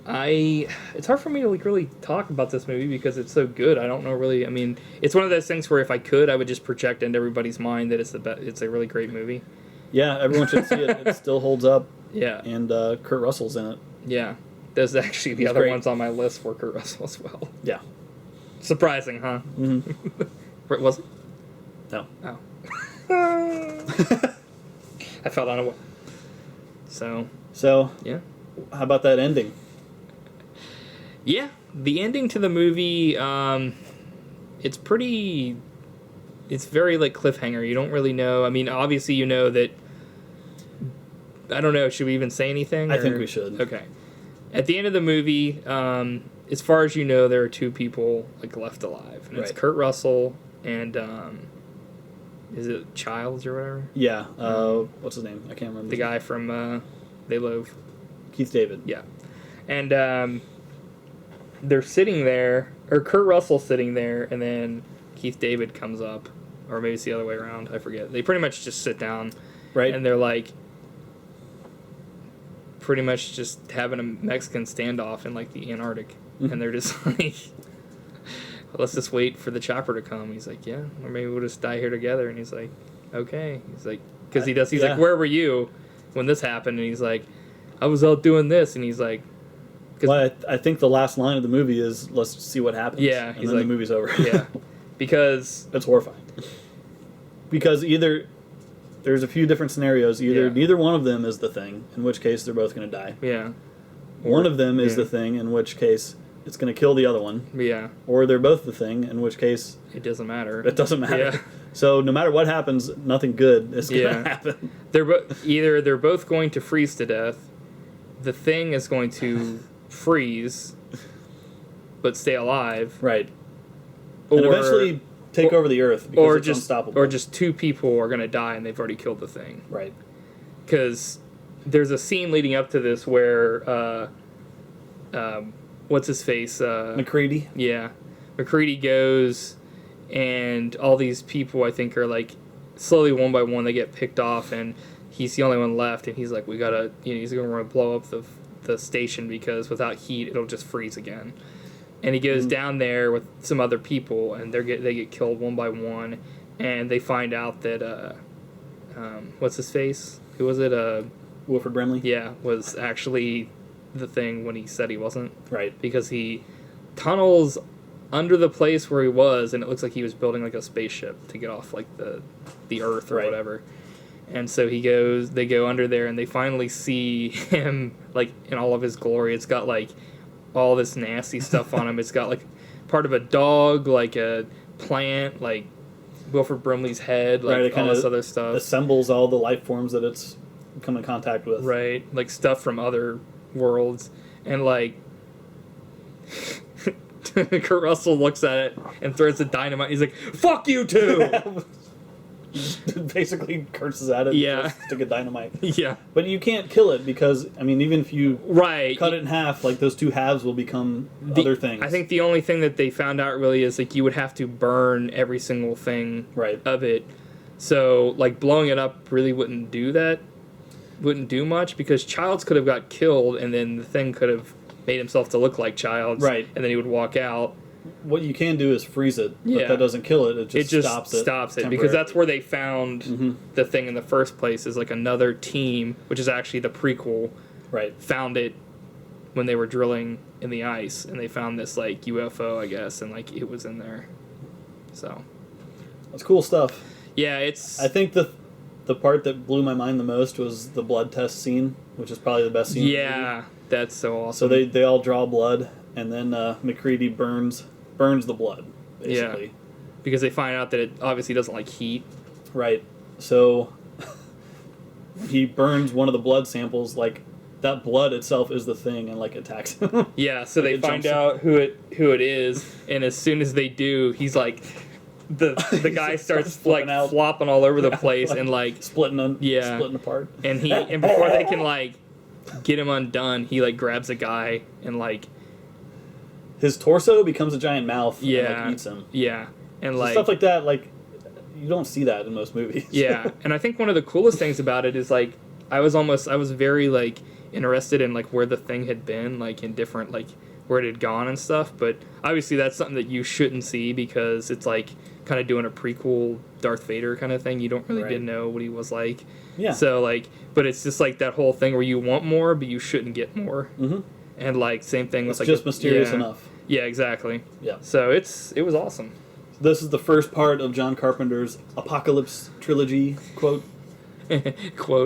It's hard for me to like really talk about this movie because it's so good. I don't know really. I mean, it's one of those things where if I could, I would just project into everybody's mind that it's a really great movie. Yeah, everyone should see it. It still holds up. Yeah. And Kurt Russell's in it. Yeah. There's actually the He's other great. ones on my list for Kurt Russell as well. Yeah. Surprising, huh? Mm-hmm. Was it? No. Oh. I fell down a well. So, yeah. How about that ending? Yeah, the ending to the movie, it's very like cliffhanger. You don't really know. I mean, obviously you know that, I don't know, should we even say anything? I think we should. Okay. At the end of the movie, as far as you know, there are 2 people like left alive. And it's Kurt Russell and, is it Childs or whatever? Yeah. What's his name? I can't remember. The guy from They Live. Keith David. Yeah. And they're sitting there, or Kurt Russell's sitting there, and then Keith David comes up. Or maybe it's the other way around. I forget. They pretty much just sit down. Right. And they're like, pretty much just having a Mexican standoff in like the Antarctic. And they're just like, let's just wait for the chopper to come. He's like, yeah, or maybe we'll just die here together. And he's like, okay. He's like, because he's yeah. like, where were you when this happened? And he's like, I was out doing this. And he's like, well, I think the last line of the movie is, let's see what happens. Yeah, and he's then like, the movie's over. Yeah, because that's horrifying. Because either there's a few different scenarios. Either neither one of them is the thing, in which case they're both going to die. Yeah. One of them is the thing, in which case it's going to kill the other one. Yeah. Or they're both the thing, in which case it doesn't matter. It doesn't matter. Yeah. So no matter what happens, nothing good is going to happen. Either they're both going to freeze to death, the thing is going to freeze, but stay alive. Right. And eventually take over the Earth because it's unstoppable. Or just two people are going to die and they've already killed the thing. Right. Because there's a scene leading up to this where, what's his face? McCready. Yeah. McCready goes, and all these people, I think, are like, slowly one by one, they get picked off, and he's the only one left, and he's like, we gotta, he's going to blow up the station because without heat, it'll just freeze again. And he goes down there with some other people, and they get killed one by one, and they find out that, what's his face? Who was it? Wilford Brimley? Yeah, was actually the thing when he said he wasn't. Right. Because he tunnels under the place where he was, and it looks like he was building like a spaceship to get off like the Earth or whatever. And so they go under there, and they finally see him like in all of his glory. It's got like all this nasty stuff on him. It's got like part of a dog, like a plant, like Wilford Brimley's head, like all this other stuff. Assembles all the life forms that it's come in contact with. Right, like stuff from other worlds. And like Kurt Russell looks at it and throws the dynamite. He's like, "Fuck you two!" Basically curses at it. Yeah. Stick a dynamite. Yeah. But you can't kill it because, I mean, even if you cut it in half, like those two halves will become other things. I think the only thing that they found out really is like you would have to burn every single thing of it. So like blowing it up really wouldn't do much because Childs could have got killed and then the thing could have made himself to look like Childs. Right. And then he would walk out. What you can do is freeze it, but that doesn't kill it. It just stops it because that's where they found the thing in the first place. Is like another team, which is actually the prequel. Right. Found it when they were drilling in the ice, and they found this like UFO, I guess, and like it was in there. So that's cool stuff. Yeah, it's. I think the part that blew my mind the most was the blood test scene, which is probably the best scene. Yeah, that's so awesome. So they all draw blood, and then McCready burns the blood, basically. Yeah, because they find out that it obviously doesn't like heat. Right. So he burns one of the blood samples, like that blood itself is the thing, and like attacks him. Yeah, so they find out who it is, and as soon as they do, he's like the guy starts like flopping all over the place like, and like splitting apart. And before they can like get him undone, he like grabs a guy and like his torso becomes a giant mouth and like eats him. Yeah. And so like stuff like that, like you don't see that in most movies. Yeah. And I think one of the coolest things about it is like I was very like interested in like where the thing had been, like in different like where it had gone and stuff, but obviously that's something that you shouldn't see because it's like kind of doing a prequel Darth Vader kind of thing. You don't really get to know what he was like. Yeah. So like, but it's just like that whole thing where you want more, but you shouldn't get more. Mm-hmm. And like same thing with like just mysterious enough. Yeah, exactly. Yeah. So it was awesome. This is the first part of John Carpenter's Apocalypse trilogy quote,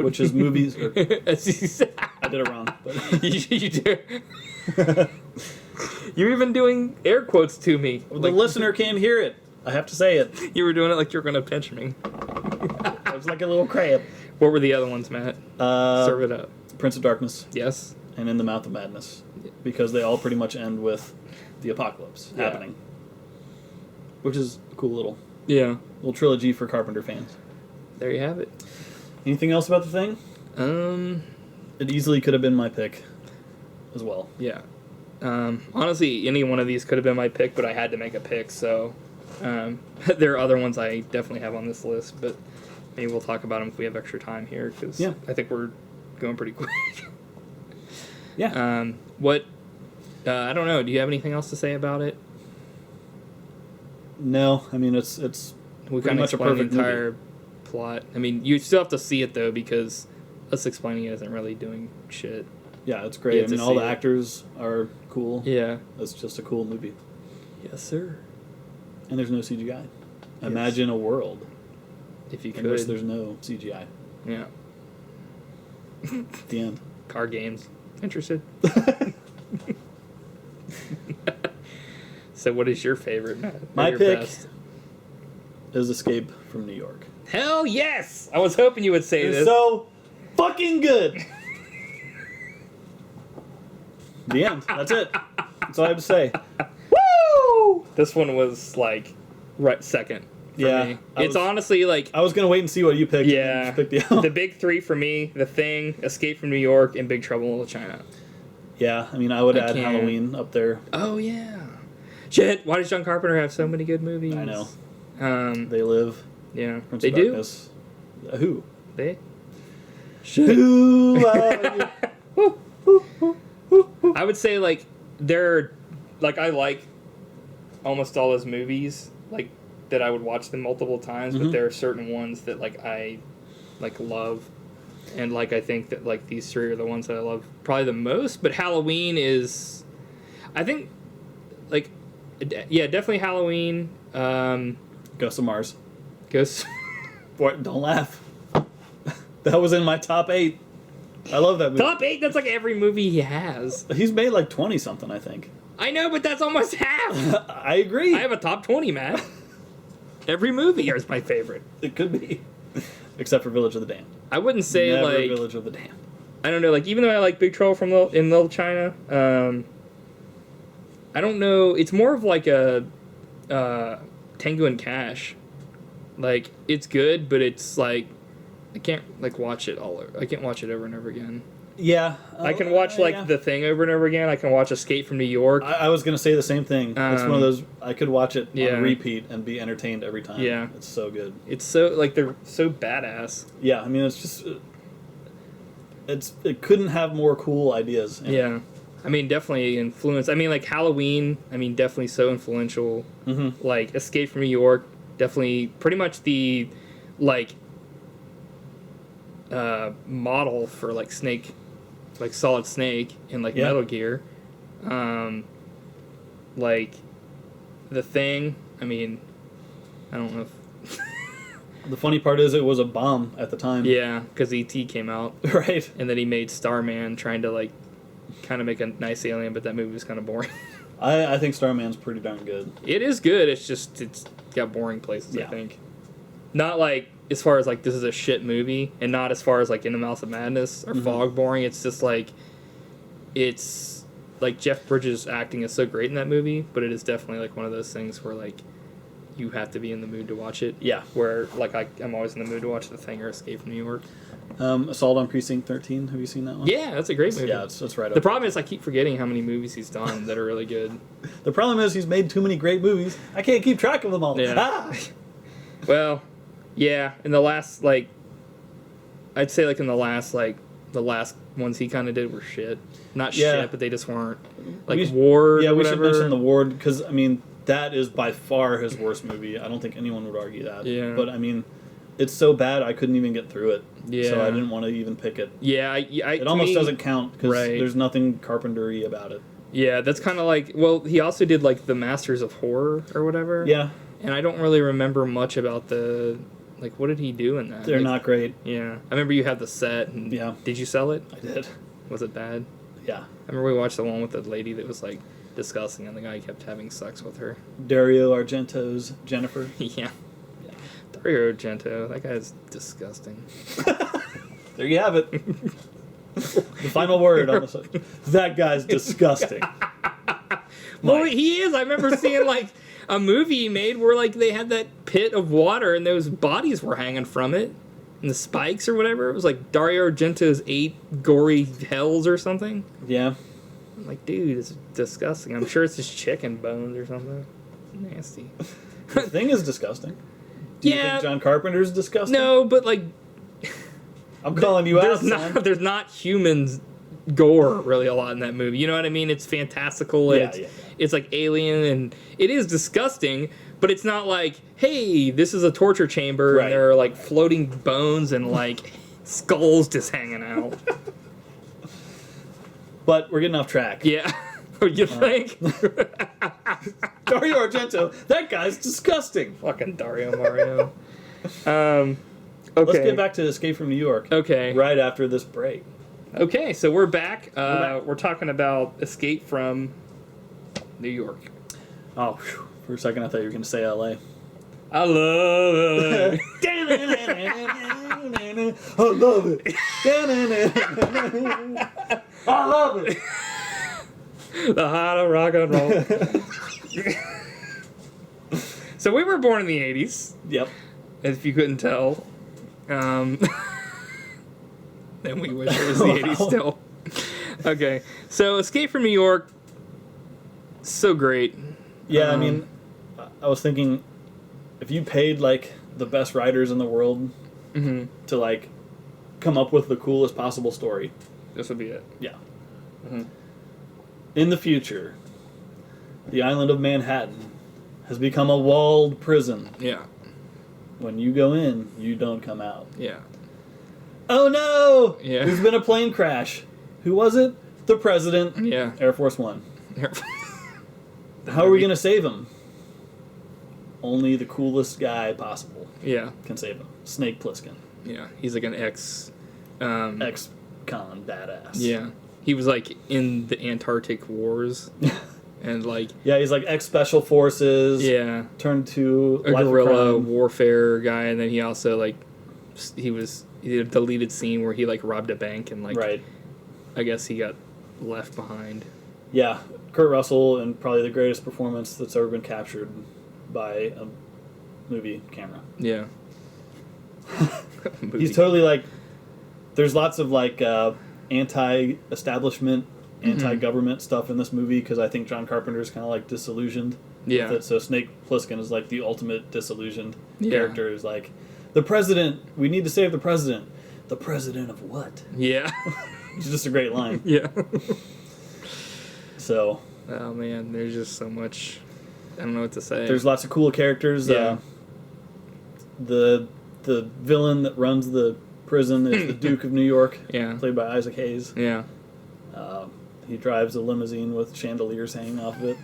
which is movies. I did it wrong. But. you do. You're even doing air quotes to me. Well, the listener can't hear it. I have to say it. You were doing it like you were going to pinch me. I was like a little crab. What were the other ones, Matt? Serve it up. Prince of Darkness. Yes. And In the Mouth of Madness. Because they all pretty much end with the apocalypse happening. Which is a cool little trilogy for Carpenter fans. There you have it. Anything else about the thing? It easily could have been my pick as well. Yeah. Honestly, any one of these could have been my pick, but I had to make a pick, so there are other ones I definitely have on this list, but maybe we'll talk about them if we have extra time here, because I think we're going pretty quick. Yeah. I don't know, do you have anything else to say about it? No, I mean, it's we pretty much a perfect the entire plot. I mean, you still have to see it though, because us explaining it isn't really doing shit. Yeah, it's great. I mean, all the actors are cool. Yeah. It's just a cool movie. Yes, sir. And there's no CGI. Imagine a world if you could. in which there's no CGI. Yeah. The end. Card games. Interested? So what is your favorite, Matt? My your pick best? is Escape from New York. Hell yes! I was hoping you would say It's this. so fucking good. The end. That's it. That's all I have to say. Woo! This one was like right second for me. It's honestly like I was gonna wait and see what you picked. Yeah. And just pick the the big three for me: The Thing, Escape from New York, and Big Trouble in Little China. Yeah, I mean, I would add Halloween up there. Oh yeah. Shit! Why does John Carpenter have so many good movies? I know. They Live. Yeah. Prince They of do. Darkness. Who? They. Who are you? I would say like they're like I like almost all his movies like that I would watch them multiple times, but there are certain ones that like I like love, and like I think that like these three are the ones that I love probably the most. But Halloween is, I think, like yeah, definitely Halloween. Ghost of Mars. Ghost. What? Don't laugh. That was in my top 8. I love that movie. Top 8. That's like every movie he has. He's made like 20 something, I think. I know, but that's almost half. I agree. I have a top 20, man. Every movie is my favorite. It could be, except for Village of the Damned. I wouldn't say Never like Village of the Damned. I don't know. Like even though I like Big Trouble in Little China, I don't know. It's more of like a Tango and Cash. Like it's good, but it's like I can't like watch it all. I can't watch it over and over again. Yeah, I can watch like The Thing over and over again. I can watch Escape from New York. I was gonna say the same thing. It's one of those I could watch it on repeat and be entertained every time. Yeah, it's so good. It's so like they're so badass. Yeah, I mean it's just it couldn't have more cool ideas. Yeah, I mean definitely influenced. I mean like Halloween. I mean definitely so influential. Mm-hmm. Like Escape from New York. Definitely pretty much the like model for like Snake, like Solid Snake in like Metal Gear. Like The Thing, I mean I don't know if the funny part is it was a bomb at the time. Yeah, because E.T. came out. Right. And then he made Starman trying to like kind of make a nice alien, but that movie was kind of boring. I think Starman's pretty darn good. It is good, it's got boring places, I think. Not like as far as like this is a shit movie, and not as far as like In the Mouth of Madness or Fog boring. It's just like it's like Jeff Bridges' acting is so great in that movie, but it is definitely like one of those things where like you have to be in the mood to watch it. Yeah. Where like I'm always in the mood to watch The Thing or Escape from New York. Assault on Precinct 13. Have you seen that one? Yeah, that's a great movie. Yeah, it's right. The problem is I keep forgetting how many movies he's done that are really good. The problem is he's made too many great movies. I can't keep track of them all. Yeah. Ah! Well, yeah, in the last like I'd say like in the last ones he kind of did were shit. Not shit, but they just weren't like Ward. Yeah, or we should whatever. mention the Ward because I mean that is by far his worst movie. I don't think anyone would argue that. Yeah. But I mean, it's so bad I couldn't even get through it. Yeah. So I didn't want to even pick it. Yeah, it almost doesn't count because there's nothing Carpenter-y about it. Yeah, that's kind of like he also did like the Masters of Horror or whatever. Yeah. And I don't really remember much about what did he do in that? They're not great. Yeah. I remember you had the set. And did you sell it? I did. Was it bad? Yeah. I remember we watched the one with the lady that was like disgusting and the guy kept having sex with her. Dario Argento's Jennifer. Yeah. Dario Argento. That guy's disgusting. There you have it. The final word on the subject. That guy's disgusting. Well, he is. I remember seeing like a movie he made where like they had that pit of water and those bodies were hanging from it. And the spikes or whatever. It was like Dario Argento's 8 gory hells or something. Yeah. I'm like, dude, it's disgusting. I'm sure it's just chicken bones or something. Nasty. The Thing is disgusting. Do you think John Carpenter's disgusting? No, but like I'm calling you out, son. There's not humans gore really a lot in that movie. You know what I mean? It's fantastical. And it's like alien, and it is disgusting, but it's not like, hey, this is a torture chamber and there are like floating bones and like skulls just hanging out. But we're getting off track. Yeah. You think? Dario Argento, that guy's disgusting. Fucking Dario Mario. Okay. Let's get back to Escape from New York. Okay. Right after this break. Okay, so we're back. We're talking about Escape from New York. Oh, whew. For a second I thought you were going to say LA. I love it. I love it. I love it. The heart of rock and roll. So we were born in the 80s. Yep. If you couldn't tell. Then we wish it was the 80s still. Okay. So Escape from New York, so great. Yeah, I mean, I was thinking, if you paid, like, the best writers in the world to, like, come up with the coolest possible story. This would be it. Yeah. In the future, the island of Manhattan has become a walled prison. Yeah. When you go in, you don't come out. Yeah. Oh no! Yeah. There's been a plane crash. Who was it? The president. Yeah. Air Force One. How are we going to save him? Only the coolest guy possible can save him. Snake Plissken. Yeah. He's like an ex-con badass. Yeah. He was like in the Antarctic Wars. And like... Yeah, he's like ex-special forces. Yeah. Turned to a guerrilla warfare guy, and then he also like... He did a deleted scene where he like robbed a bank and like... Right. I guess he got left behind. Yeah. Kurt Russell, and probably the greatest performance that's ever been captured by a movie camera. Yeah. He's totally like... There's lots of like anti-establishment, anti-government stuff in this movie because I think John Carpenter's kind of like disillusioned with it. So Snake Plissken is like the ultimate disillusioned character. Is like, the president, we need to save the president. The president of what? Yeah. It's just a great line. Yeah. So. Oh man, there's just so much. I don't know what to say. There's lots of cool characters. Yeah. The villain that runs the prison is the Duke of New York. Yeah. Played by Isaac Hayes. Yeah. He drives a limousine with chandeliers hanging off of it.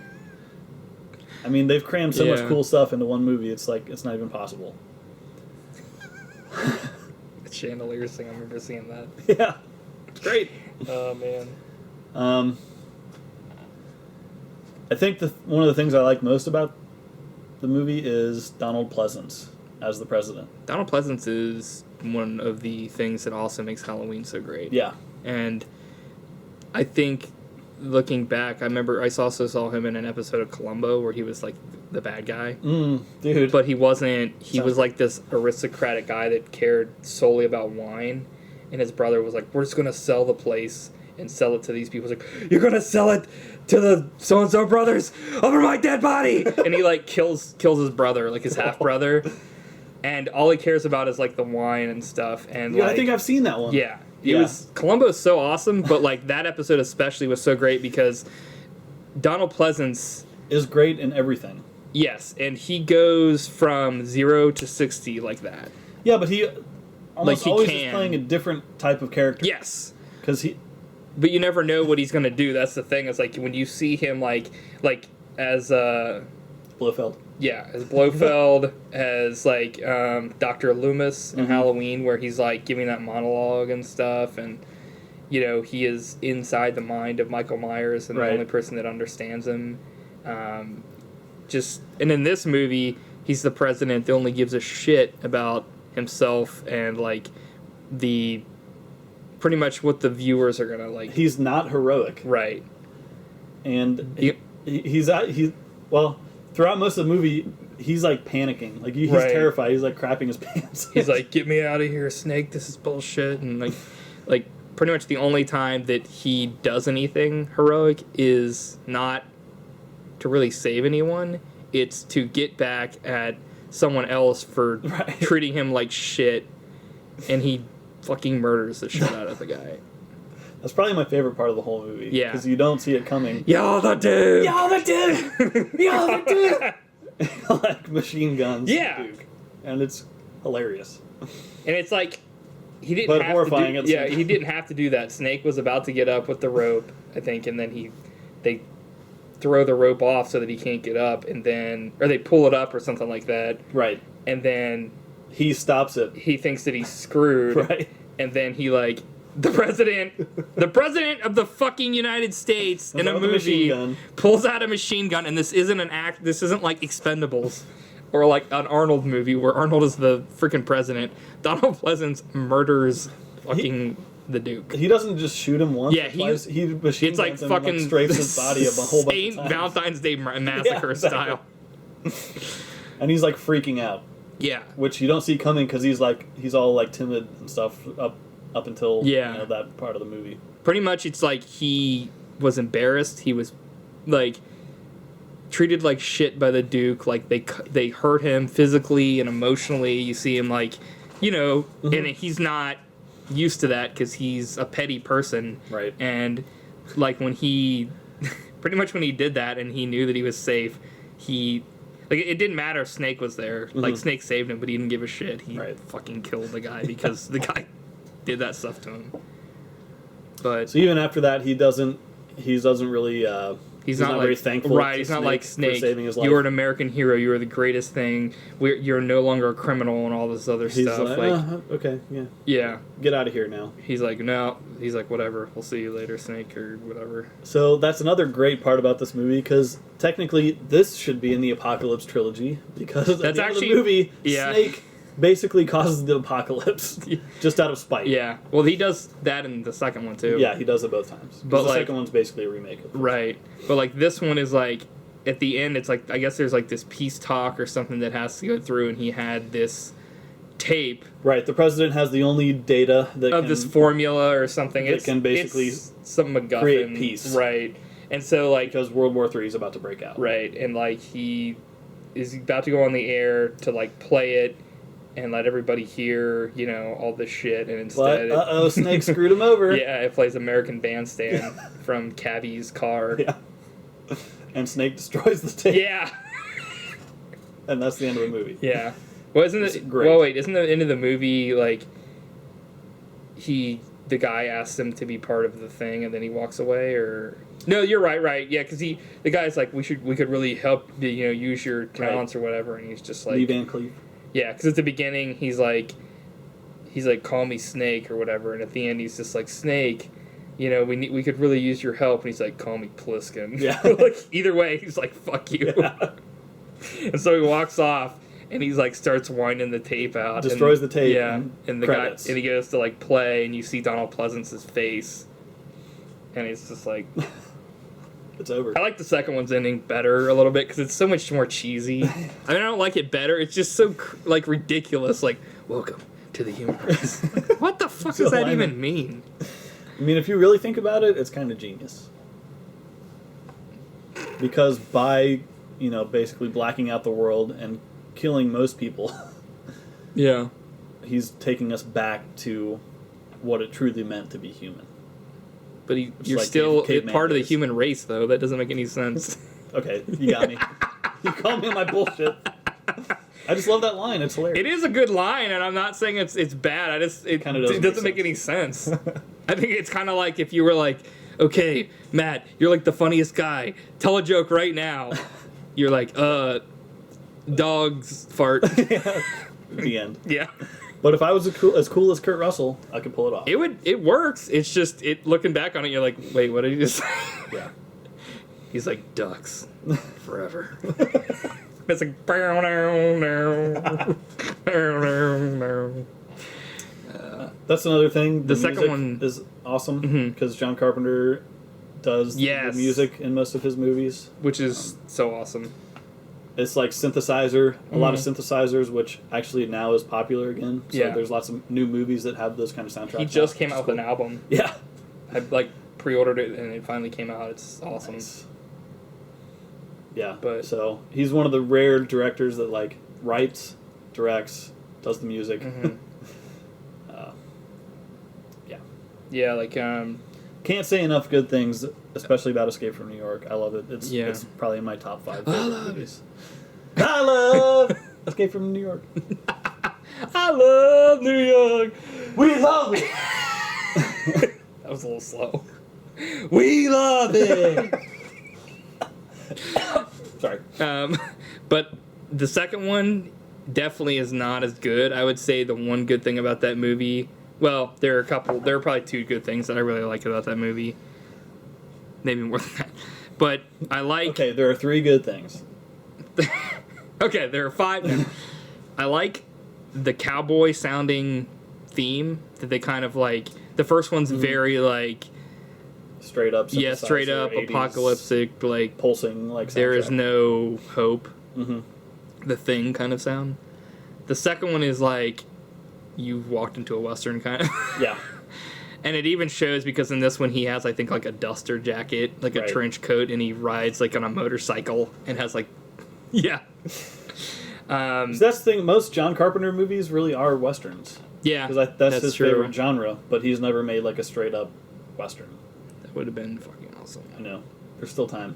I mean, they've crammed so much cool stuff into one movie. It's like, it's not even possible. The chandeliers thing, I remember seeing that. Yeah. It's great. Oh, man. I think one of the things I like most about the movie is Donald Pleasance as the president. Donald Pleasance is one of the things that also makes Halloween so great. Yeah. And I think, looking back, I remember I also saw him in an episode of Columbo where he was like the bad guy. Dude. But he wasn't, he was like this aristocratic guy that cared solely about wine. And his brother was like, we're just going to sell the place and sell it to these people. He's like, you're going to sell it to the so-and-so brothers over my dead body! And he like kills his brother, like his half-brother. And all he cares about is like the wine and stuff. And I think I've seen that one. Yeah. It was, Columbo is so awesome, but like that episode especially was so great because Donald Pleasance is great in everything. Yes, and he goes from 0 to 60 like that. Yeah, but he almost always is can. playing a different type of character. Yes. But you never know what he's going to do. That's the thing. It's like when you see him like as Blofeld. Yeah, as Blofeld, as like Dr. Loomis in Halloween, where he's like giving that monologue and stuff, and you know he is inside the mind of Michael Myers and the only person that understands him. And in this movie, he's the president that only gives a shit about himself and like pretty much what the viewers are gonna like. He's not heroic, right? And throughout most of the movie, he's like panicking. Like he's terrified. He's like crapping his pants. He's like, "Get me out of here, Snake! This is bullshit." And like pretty much the only time that he does anything heroic is not to really save anyone. It's to get back at someone else for treating him like shit, and he fucking murders the shit out of the guy. That's probably my favorite part of the whole movie. Yeah. Because you don't see it coming. Yo, the dude! Yo, the Duke! Yo, the Duke! Like machine guns. Yeah. Duke. And it's hilarious. And it's like, he didn't But have horrifying to at do, the yeah, same he didn't have to do that. Snake was about to get up with the rope, I think, and then they throw the rope off so that he can't get up, and then, or they pull it up or something like that. Right. And then He stops it. he thinks that he's screwed. Right. And then he like the president of the fucking United States in a With a machine movie gun. pulls out a machine gun, and this isn't this isn't like Expendables or like an Arnold movie where Arnold is the freaking president. Donald Pleasance murders fucking the Duke. He doesn't just shoot him once. Yeah, he machine It's like guns him fucking and, like, strafes his body a whole bunch Saint of times. Valentine's Day massacre Yeah, exactly. style. And he's like freaking out, Yeah. which you don't see coming because he's all like timid and stuff up until that part of the movie. Pretty much it's like he was embarrassed. He was like treated like shit by the Duke. Like they hurt him physically and emotionally. You see him like, and he's not used to that because he's a petty person. Right. And like when he pretty much when he did that and he knew that he was safe, it didn't matter if Snake was there. Like Snake saved him, but he didn't give a shit. He fucking killed the guy because the guy did that stuff to him. But so even after that, he doesn't really. He's not very thankful. Right, he's not like Snake. For saving his life. You are an American hero. You are the greatest thing. You're no longer a criminal and all this other stuff. Okay, yeah. Yeah. Get out of here now. He's like, no. He's like, whatever. We'll see you later, Snake, or whatever. So that's another great part about this movie because technically this should be in the Apocalypse trilogy because at the end of the movie, Snake basically causes the apocalypse just out of spite. Yeah. Well, he does that in the second one too. Yeah, he does it both times. But the second one's basically a remake of it. Right. But like this one is like at the end it's like I guess there's like this peace talk or something that has to go through and he had this tape. Right. The president has the only data that this formula or something. It can basically some MacGuffin. Create peace. Right. And so like because World War III is about to break out. Right. And like he is about to go on the air to like play it and let everybody hear, all this shit, and instead... Snake screwed him over. Yeah, it plays American Bandstand from Cabby's car. Yeah. And Snake destroys the tape. Yeah. And that's the end of the movie. Yeah. Well, isn't the end of the movie, like, the guy asks him to be part of the thing, and then he walks away, or... No, you're right. Yeah, because the guy's like, we could really help, use your talents or whatever, and he's just like... Lee Van Cleef. Yeah, because at the beginning he's like, call me Snake or whatever, and at the end he's just like, Snake, we could really use your help, and he's like, call me Pliskin. Yeah. Like either way, he's like, fuck you. Yeah. And so he walks off, and he's like, starts winding the tape out, destroys the tape. Yeah, and the credits. guy, and he goes to like play, and you see Donald Pleasance's face, and it's just like. It's over. I like the second one's ending better a little bit because it's so much more cheesy. I mean, I don't like it better. It's just so like ridiculous. Like, welcome to the human race. Like, what the fuck does that even mean? I mean, if you really think about it, it's kind of genius. Because by, basically blacking out the world and killing most people, yeah, he's taking us back to what it truly meant to be human. But you're like still part of the human race, though. That doesn't make any sense. Okay, you got me. You called me on my bullshit. I just love that line. It's hilarious. It is a good line, and I'm not saying it's bad. It doesn't make any sense. I think it's kind of like if you were like, okay, Matt, you're like the funniest guy. Tell a joke right now. You're like, dogs fart. The end. Yeah. But if I was as cool as Kurt Russell, I could pull it off. It works. It's just looking back on it, you're like, wait, what did he just say? Yeah. He's like ducks forever. It's like that's another thing. The second one is awesome because John Carpenter does the music in most of his movies, which is so awesome. It's like synthesizer, a lot of synthesizers, which actually now is popular again. So there's lots of new movies that have those kind of soundtracks. He just came out with an album. Yeah. I pre-ordered it and it finally came out. It's awesome. Nice. Yeah. So he's one of the rare directors that writes, directs, does the music. Yeah, like Can't say enough good things, especially about Escape from New York. I love it. It's probably in my top 5 favorite movies. I love Escape from New York. I love New York. We love it. That was a little slow. We love it. Sorry. But the second one definitely is not as good. I would say the one good thing about that movie. Well, there are probably 2 good things that I really like about that movie. Maybe more than that. But I like... Okay, there are 3 good things. Okay, there are 5 now. I like the cowboy-sounding theme that they kind of like... The first one's very, like... Straight up. Yeah, straight up, 80s, apocalyptic, like... Pulsing, like, soundtrack. There is no hope. Mm-hmm. The Thing kind of sound. The second one is like... You walked into a Western, kind of. Yeah. And it even shows because in this one he has, I think, like a duster jacket, like a trench coat, and he rides like on a motorcycle and has like, yeah. So that's the thing. Most John Carpenter movies really are westerns. Yeah, because that's his true. favorite genre. But he's never made like a straight up western. That would have been fucking awesome. I know. There's still time.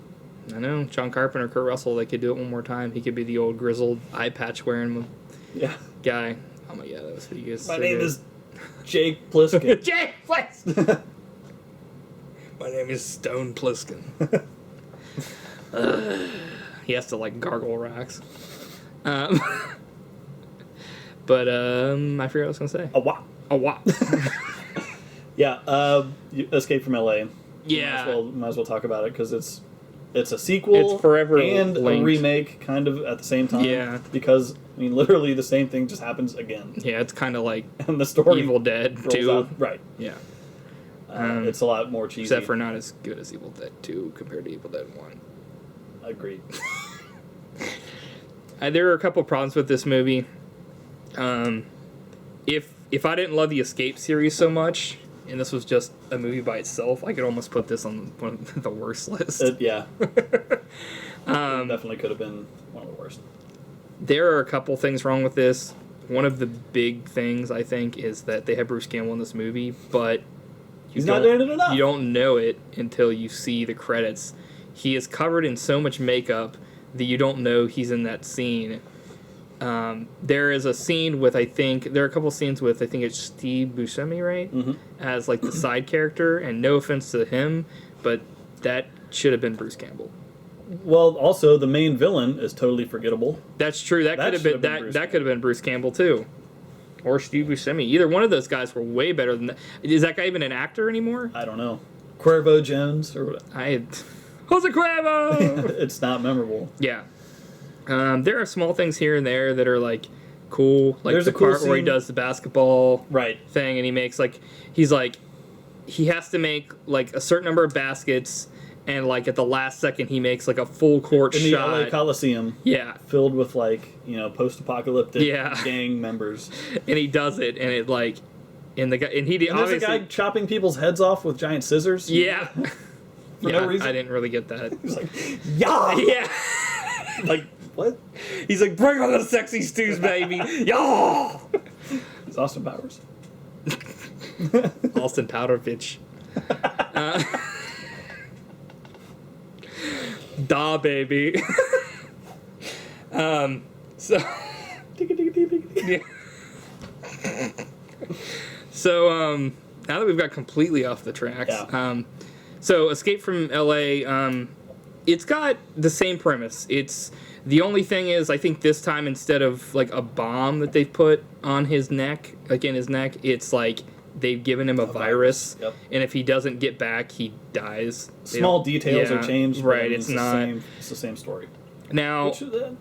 I know. John Carpenter, Kurt Russell, they could do it one more time. He could be the old grizzled eye patch wearing guy. Oh my god, that was pretty good. My name is Jake Pliskin. Jake Pliskin! My name is Stone Pliskin. He has to, like, gargle rocks. But, I forgot what I was going to say. A what? A what? Yeah, Escape from L.A. Yeah. Might as well talk about it, because it's a sequel it's forever and linked. A remake, kind of, at the same time. Yeah. Because, I mean, literally the same thing just happens again. Yeah, it's kind of like And the story Evil Dead 2. out. Right. Yeah. It's a lot more cheesy. Except for not as good as Evil Dead 2 compared to Evil Dead 1. Agreed. There are a couple problems with this movie. If I didn't love the Escape series so much, and this was just a movie by itself, I could almost put this on one of the worst lists. Yeah. It definitely could have been one of the worst. There are a couple things wrong with this. One of the big things, I think, is that they have Bruce Campbell in this movie, but He's not doing it enough. You don't know it until you see the credits. He is covered in so much makeup that you don't know he's in that scene. There is a scene with, there are a couple scenes with, I think it's Steve Buscemi, right? Mm-hmm. As, like, the side character, and no offense to him, but that should have been Bruce Campbell. Well, also, the main villain is totally forgettable. That could have been that could have been Bruce Campbell, too. Or Steve Buscemi. Either one of those guys were way better than that. Is that guy even an actor anymore? I don't know. Cuervo Jones, or what? Jose Cuervo! It's not memorable. Yeah. There are small things here and there that are, like, cool. Like, there's the part where he does the basketball thing, and he makes, like, he has to make, like, a certain number of baskets, and, like, at the last second, he makes, like, a full court shot. In the LA Coliseum. Yeah. Filled with, like, post-apocalyptic gang members. And he does it, and it, like, and there's a guy chopping people's heads off with giant scissors. Yeah. For no reason. I didn't really get that. He's like, yeah! Yeah! Like, what? He's like, bring on the sexy stews, baby! Yeah! It's Austin Powers. Austin Powderovich. Da, baby. So... Yeah. So, now that we've got completely off the tracks, so Escape from LA, it's got the same premise. The only thing is, I think this time instead of like a bomb that they've put on his neck, like in his neck, it's like they've given him a virus. Yep. And if he doesn't get back, he dies. Small details are changed, right? It's the same story. Now,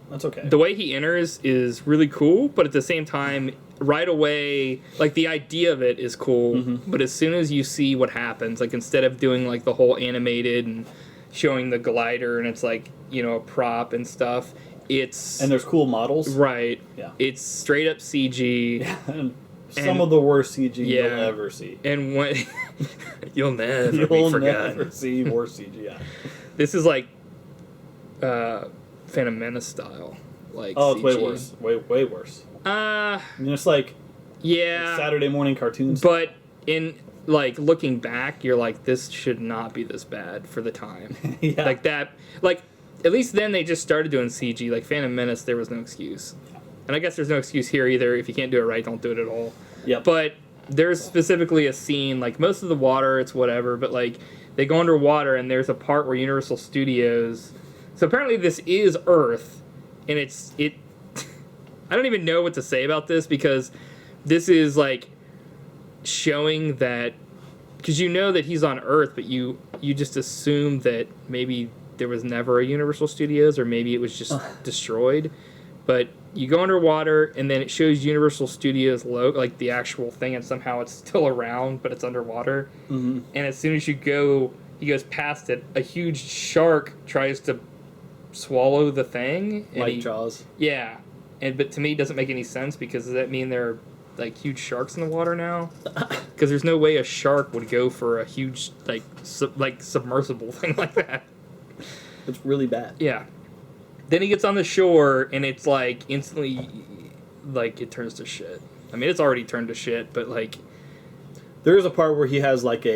that's okay. The way he enters is really cool, but at the same time, right away, like, the idea of it is cool, but as soon as you see what happens, like, instead of doing, like, the whole animated and showing the glider and it's, like, a prop and stuff, it's... And there's cool models. Right. Yeah. It's straight up CG. Yeah, and some of the worst CG you'll ever see. And when... You'll never see worse CGI. This is, like... Phantom Menace style, like it's CG. way worse, way worse. I mean, it's like Saturday morning cartoons. But in like, looking back, you're like, this should not be this bad for the time. Yeah. Like, that, like, at least then they just started doing CG. Like, Phantom Menace, there was no excuse. And I guess there's no excuse here either. If you can't do it right, don't do it at all. Yep. But there's specifically a scene, like, most of the water, it's whatever, but, like, they go underwater, and there's a part where Universal Studios... So apparently this is Earth, and it... I don't even know what to say about this, because this is, like, showing that... Because you know that he's on Earth, but you just assume that maybe there was never a Universal Studios, or maybe it was just destroyed. But you go underwater, and then it shows Universal Studios logo, like the actual thing, and somehow it's still around, but it's underwater. Mm-hmm. And as soon as he goes past it, a huge shark tries to swallow the thing. Like Jaws. Yeah. But to me, it doesn't make any sense, because does that mean there are, like, huge sharks in the water now? Because there's no way a shark would go for a huge, like, submersible thing like that. It's really bad. Yeah. Then he gets on the shore, and it's, like, instantly, like, it turns to shit. I mean, it's already turned to shit, but, like... There is a part where he has, like,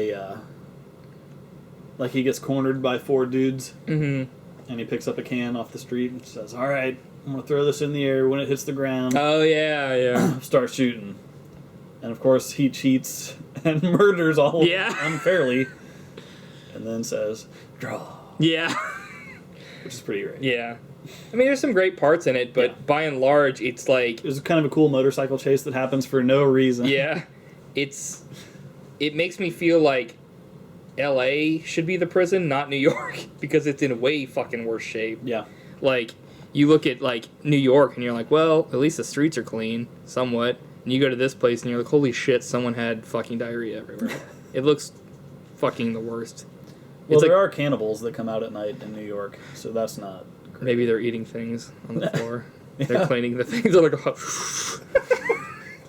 like, he gets cornered by 4 dudes, and he picks up a can off the street and says, all right, I'm going to throw this in the air. When it hits the ground, Oh, yeah. start shooting. And, of course, he cheats and murders all unfairly, and then says, draw. Yeah. Which is pretty great. Yeah. I mean, there's some great parts in it, but by and large, it's like... There's kind of a cool motorcycle chase that happens for no reason. Yeah. It makes me feel like L.A. should be the prison, not New York, because it's in way fucking worse shape. Yeah. Like, you look at, like, New York, and you're like, well, at least the streets are clean, somewhat. And you go to this place, and you're like, holy shit, someone had fucking diarrhea everywhere. It looks fucking the worst. Well, It's there like, are cannibals that come out at night in New York, so that's not great. maybe they're eating things on the floor. Yeah. They're cleaning the things. They're like,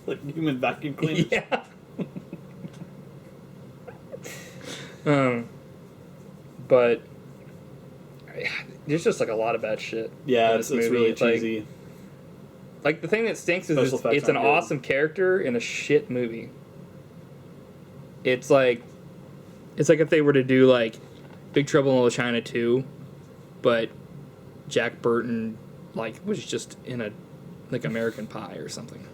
like human vacuum cleaners. yeah. But there's just like a lot of bad shit. Yeah, in it's this movie. really cheesy. Like the thing that stinks is Special effects it's an aren't good. awesome character in a shit movie. It's like if they were to do like Big Trouble in Little China 2, but Jack Burton like was just in a like American Pie or something.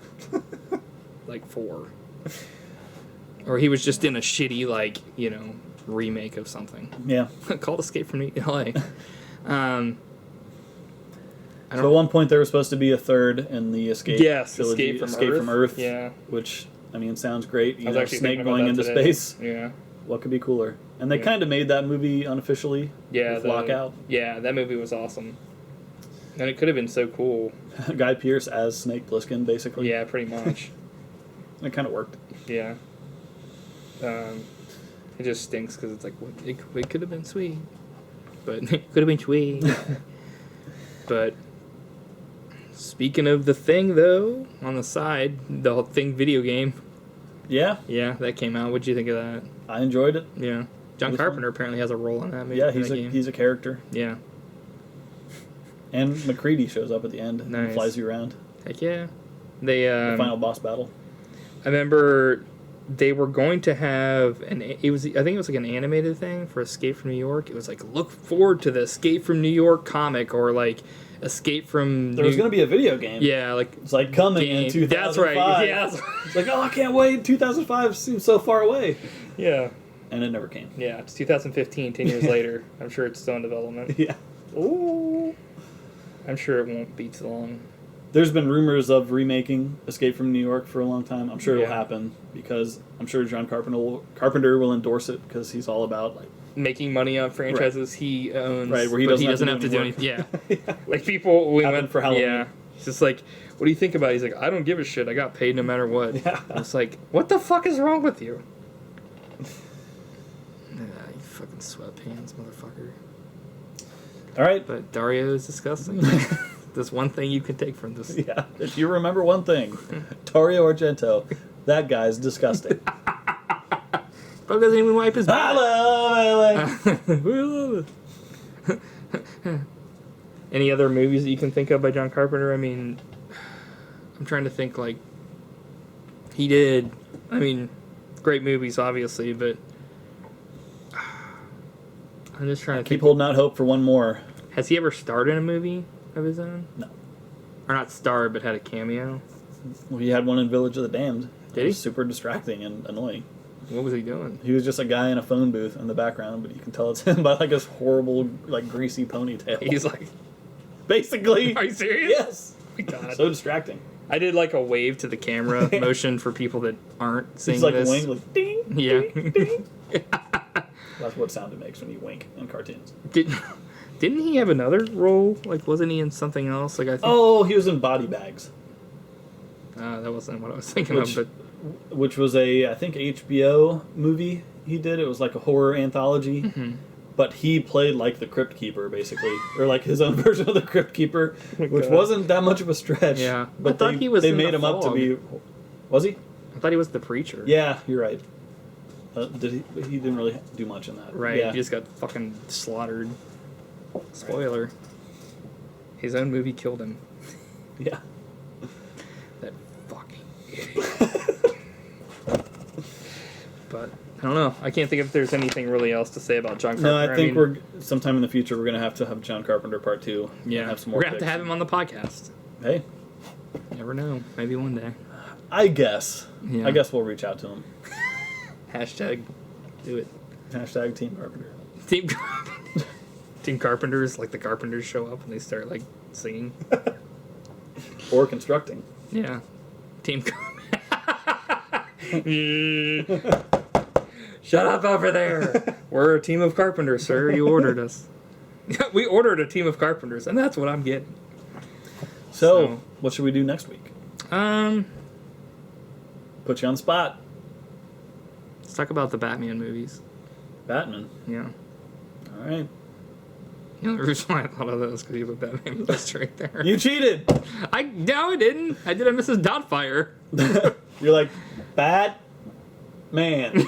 Like 4. Or he was just in a shitty like, you know, remake of something. Yeah. Called Escape from LA. So at one point there was supposed to be a third in the Escape trilogy, Escape from Earth. Yeah. Which, I mean, sounds great. You I was know, actually Snake thinking about going that into today. space. Yeah. What could be cooler? And they Yeah. kind of made that movie unofficially with Lockout. Yeah, that movie was awesome. And it could have been so cool. Guy Pearce as Snake Plissken, basically. Yeah, pretty much. It kind of worked. Yeah. It just stinks because it's like, well, it could have been sweet. But it could have been sweet. But speaking of the Thing, though, on the side, the whole Thing video game. Yeah. Yeah, that came out. What'd you think of that? I enjoyed it. Yeah. John Carpenter apparently has a role in that movie. Yeah, in that game. he's a character. Yeah. And McCready shows up at the end Nice. and flies you around. Heck yeah. They The final boss battle. I remember they were going to have I think it was like an animated thing for Escape from New York. It was like, look forward to the Escape from New York comic, or like Escape from There was going to be a video game. Yeah, like It's like coming in 2005. That's right. Yeah. It's like, oh, I can't wait. 2005 seems so far away. Yeah. And it never came. Yeah, it's 2015, 10 years later. I'm sure it's still in development. Yeah. Ooh. I'm sure it won't be too long. There's been rumors of remaking Escape from New York for a long time. I'm sure it'll Yeah. happen because I'm sure John Carpenter will endorse it because he's all about like Making money on franchises he owns, Right, where he but doesn't have to do any anything. Yeah. Yeah. Like people, we Happened went for Halloween. Yeah. It's just like, what do you think about it? He's like, I don't give a shit. I got paid no matter what. Yeah. It's like, what the fuck is wrong with you? Yeah, you fucking sweatpants, motherfucker. All right. But Dario is disgusting. There's one thing you can take from this. Yeah. If you remember one thing, Dario Argento, that guy's disgusting. Fuck doesn't even wipe his butt. I love LA. We love it. Any other movies that you can think of by John Carpenter? I mean, I'm trying to think, like, he did, I mean, great movies, obviously, but I'm just trying to Keep think. holding out hope for one more. Has he ever starred in a movie of his own? No. Or not starred, but had a cameo? Well, he had one in Village of the Damned. Did It was he? super distracting and annoying. What was he doing? He was just a guy in a phone booth in the background, but you can tell it's him by like his horrible, like greasy ponytail. He's like, basically. are you serious? Yes. Oh my God. So distracting. I did like a wave to the camera motion for people that aren't seeing He's like this. wink, like ding. Yeah. Ding, ding. That's what sound it makes when you wink in cartoons. Didn't he have another role? Like, wasn't he in something else? Like, I think. Oh, he was in Body Bags, That wasn't what I was thinking of. But which was I think HBO movie he did. It was like a horror anthology. Mm-hmm. But he played like the Crypt Keeper, basically, or like his own version of the Crypt Keeper, which God. wasn't that much of a stretch. Yeah. but I thought he was They in made The him up to Fog. be. Was he? I thought he was the preacher. Yeah, you're right. Did he? He didn't really do much in that. Right. Yeah. He just got fucking slaughtered. Spoiler. His own movie killed him. Yeah. That fucking idiot. But I don't know. I can't think if there's anything really else to say about John Carpenter. No, I think mean, we're sometime in the future we're gonna have to have John Carpenter Part 2. Yeah. Have some more. We're gonna have to picks. have him on the podcast. Hey, Never know. Maybe one day. I guess. Yeah. I guess we'll reach out to him. Hashtag do it. Hashtag Team Carpenter. Team Team Carpenters, like the Carpenters show up and they start like singing. Or constructing. Yeah. Team Shut up over there. We're a team of carpenters, sir. You ordered us. We ordered a team of carpenters, and that's what I'm getting. So, what should we do next week? Um, Put you on the spot. let's talk about the Batman movies. Batman. Yeah. All right. You know, the reason why I thought of those because you have a Batman poster right there. You cheated. No, I didn't. I did a Mrs. Doubtfire. You're like, Batman.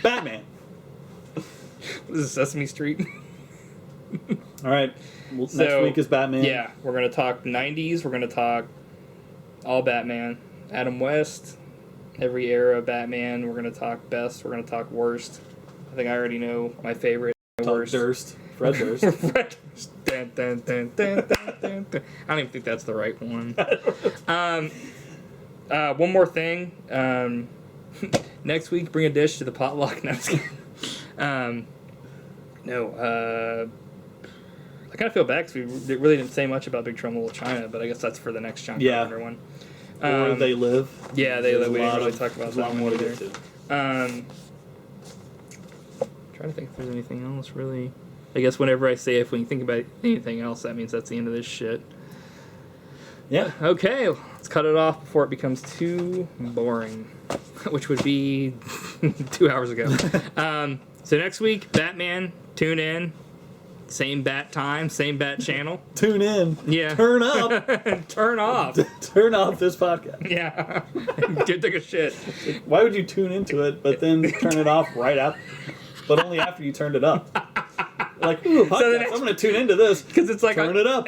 Batman. This is Sesame Street. All right. Well, So, next week is Batman. Yeah, we're gonna talk 90s. We're gonna talk all Batman, Adam West, every era of Batman. We're gonna talk best. We're gonna talk worst. I think I already know my favorite. My Talk worst. Durst. Fred Durst. Fred Durst. Dun, dun, dun, dun, dun, dun, dun. I don't even think that's the right one. One more thing. Next week, bring a dish to the potluck. No, I'm just kidding. I kind of feel bad because we really didn't say much about Big Trouble in Little China, but I guess that's for the next John Yeah. Carpenter one. Or They Live. Yeah, They There's Live. We a didn't lot really of- talk about there's a lot that more one to either. get to. Trying to think if there's anything else really. I guess whenever I say if we think about anything else, that means that's the end of this shit. Yeah. Okay, let's cut it off before it becomes too boring, which would be 2 hours ago. So next week, Batman, tune in. Same bat time, same bat channel. Tune in. Yeah. Turn up. Turn off. Turn off this podcast. Yeah. Go take a shit. Why would you tune into it, but then turn it off right after? But only after you turned it up. Like, ooh, a podcast. So the next- I'm going to tune into this. Because it's like Turn it up.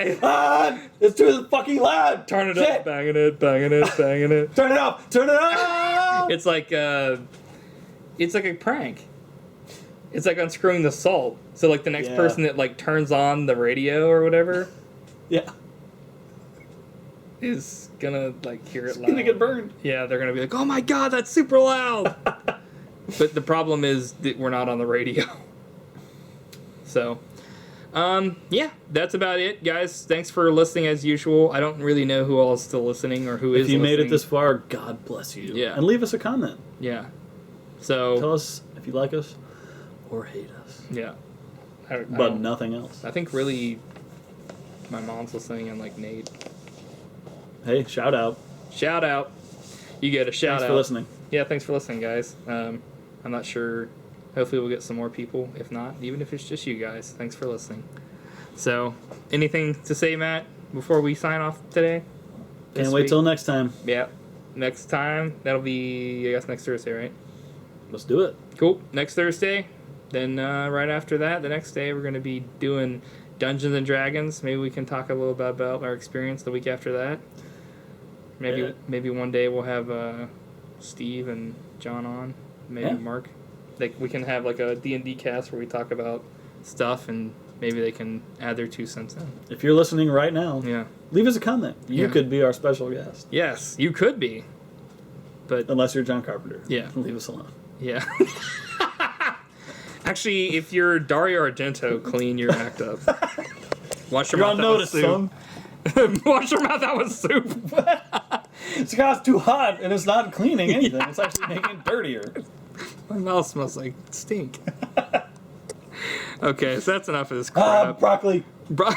It's too fucking loud. Turn it Shit. up, banging it, banging it, banging it. Turn it up. Turn it up. It's like a prank. It's like unscrewing the salt. So like the next Yeah. person that like turns on the radio or whatever Yeah. is gonna like hear it It's loud. going to get burned. Yeah, they're gonna be like, "Oh my god, that's super loud." But the problem is that we're not on the radio. So, yeah, that's about it, guys. Thanks for listening as usual. I don't really know who all is still listening or who is. If you made it listening. this far, God bless you. Yeah. And leave us a comment. Yeah. So. Tell us if you like us or hate us. Yeah. But nothing else. I think really, my mom's listening and like Nate. Hey, shout out. Shout out. You get a shout Thanks out. for listening. Yeah, thanks for listening, guys. I'm not sure. Hopefully, we'll get some more people. If not, even if it's just you guys, thanks for listening. So, anything to say, Matt, before we sign off today? Can't wait till next time. Yeah. Next time, that'll be, I guess, next Thursday, right? Let's do it. Cool. Next Thursday. Then right after that, the next day, we're going to be doing Dungeons and Dragons. Maybe we can talk a little bit about our experience the week after that. Maybe one day we'll have Steve and John on, maybe Yeah. Mark. Like we can have like a D&D cast where we talk about stuff and maybe they can add their 2 cents in. If you're listening right now, Yeah. leave us a comment. You Yeah. could be our special guest. Yes, you could be. But Unless you're John Carpenter. Yeah. Leave us alone. yeah. Actually, if you're Dario Argento, clean your act up. Wash your You're mouth on out with notice, soup. son. Wash your mouth out with soup. It's because it's too hot and it's not cleaning anything. It's actually making it dirtier. My mouth smells like stink. Okay, so that's enough of this crap. Broccoli. Bro-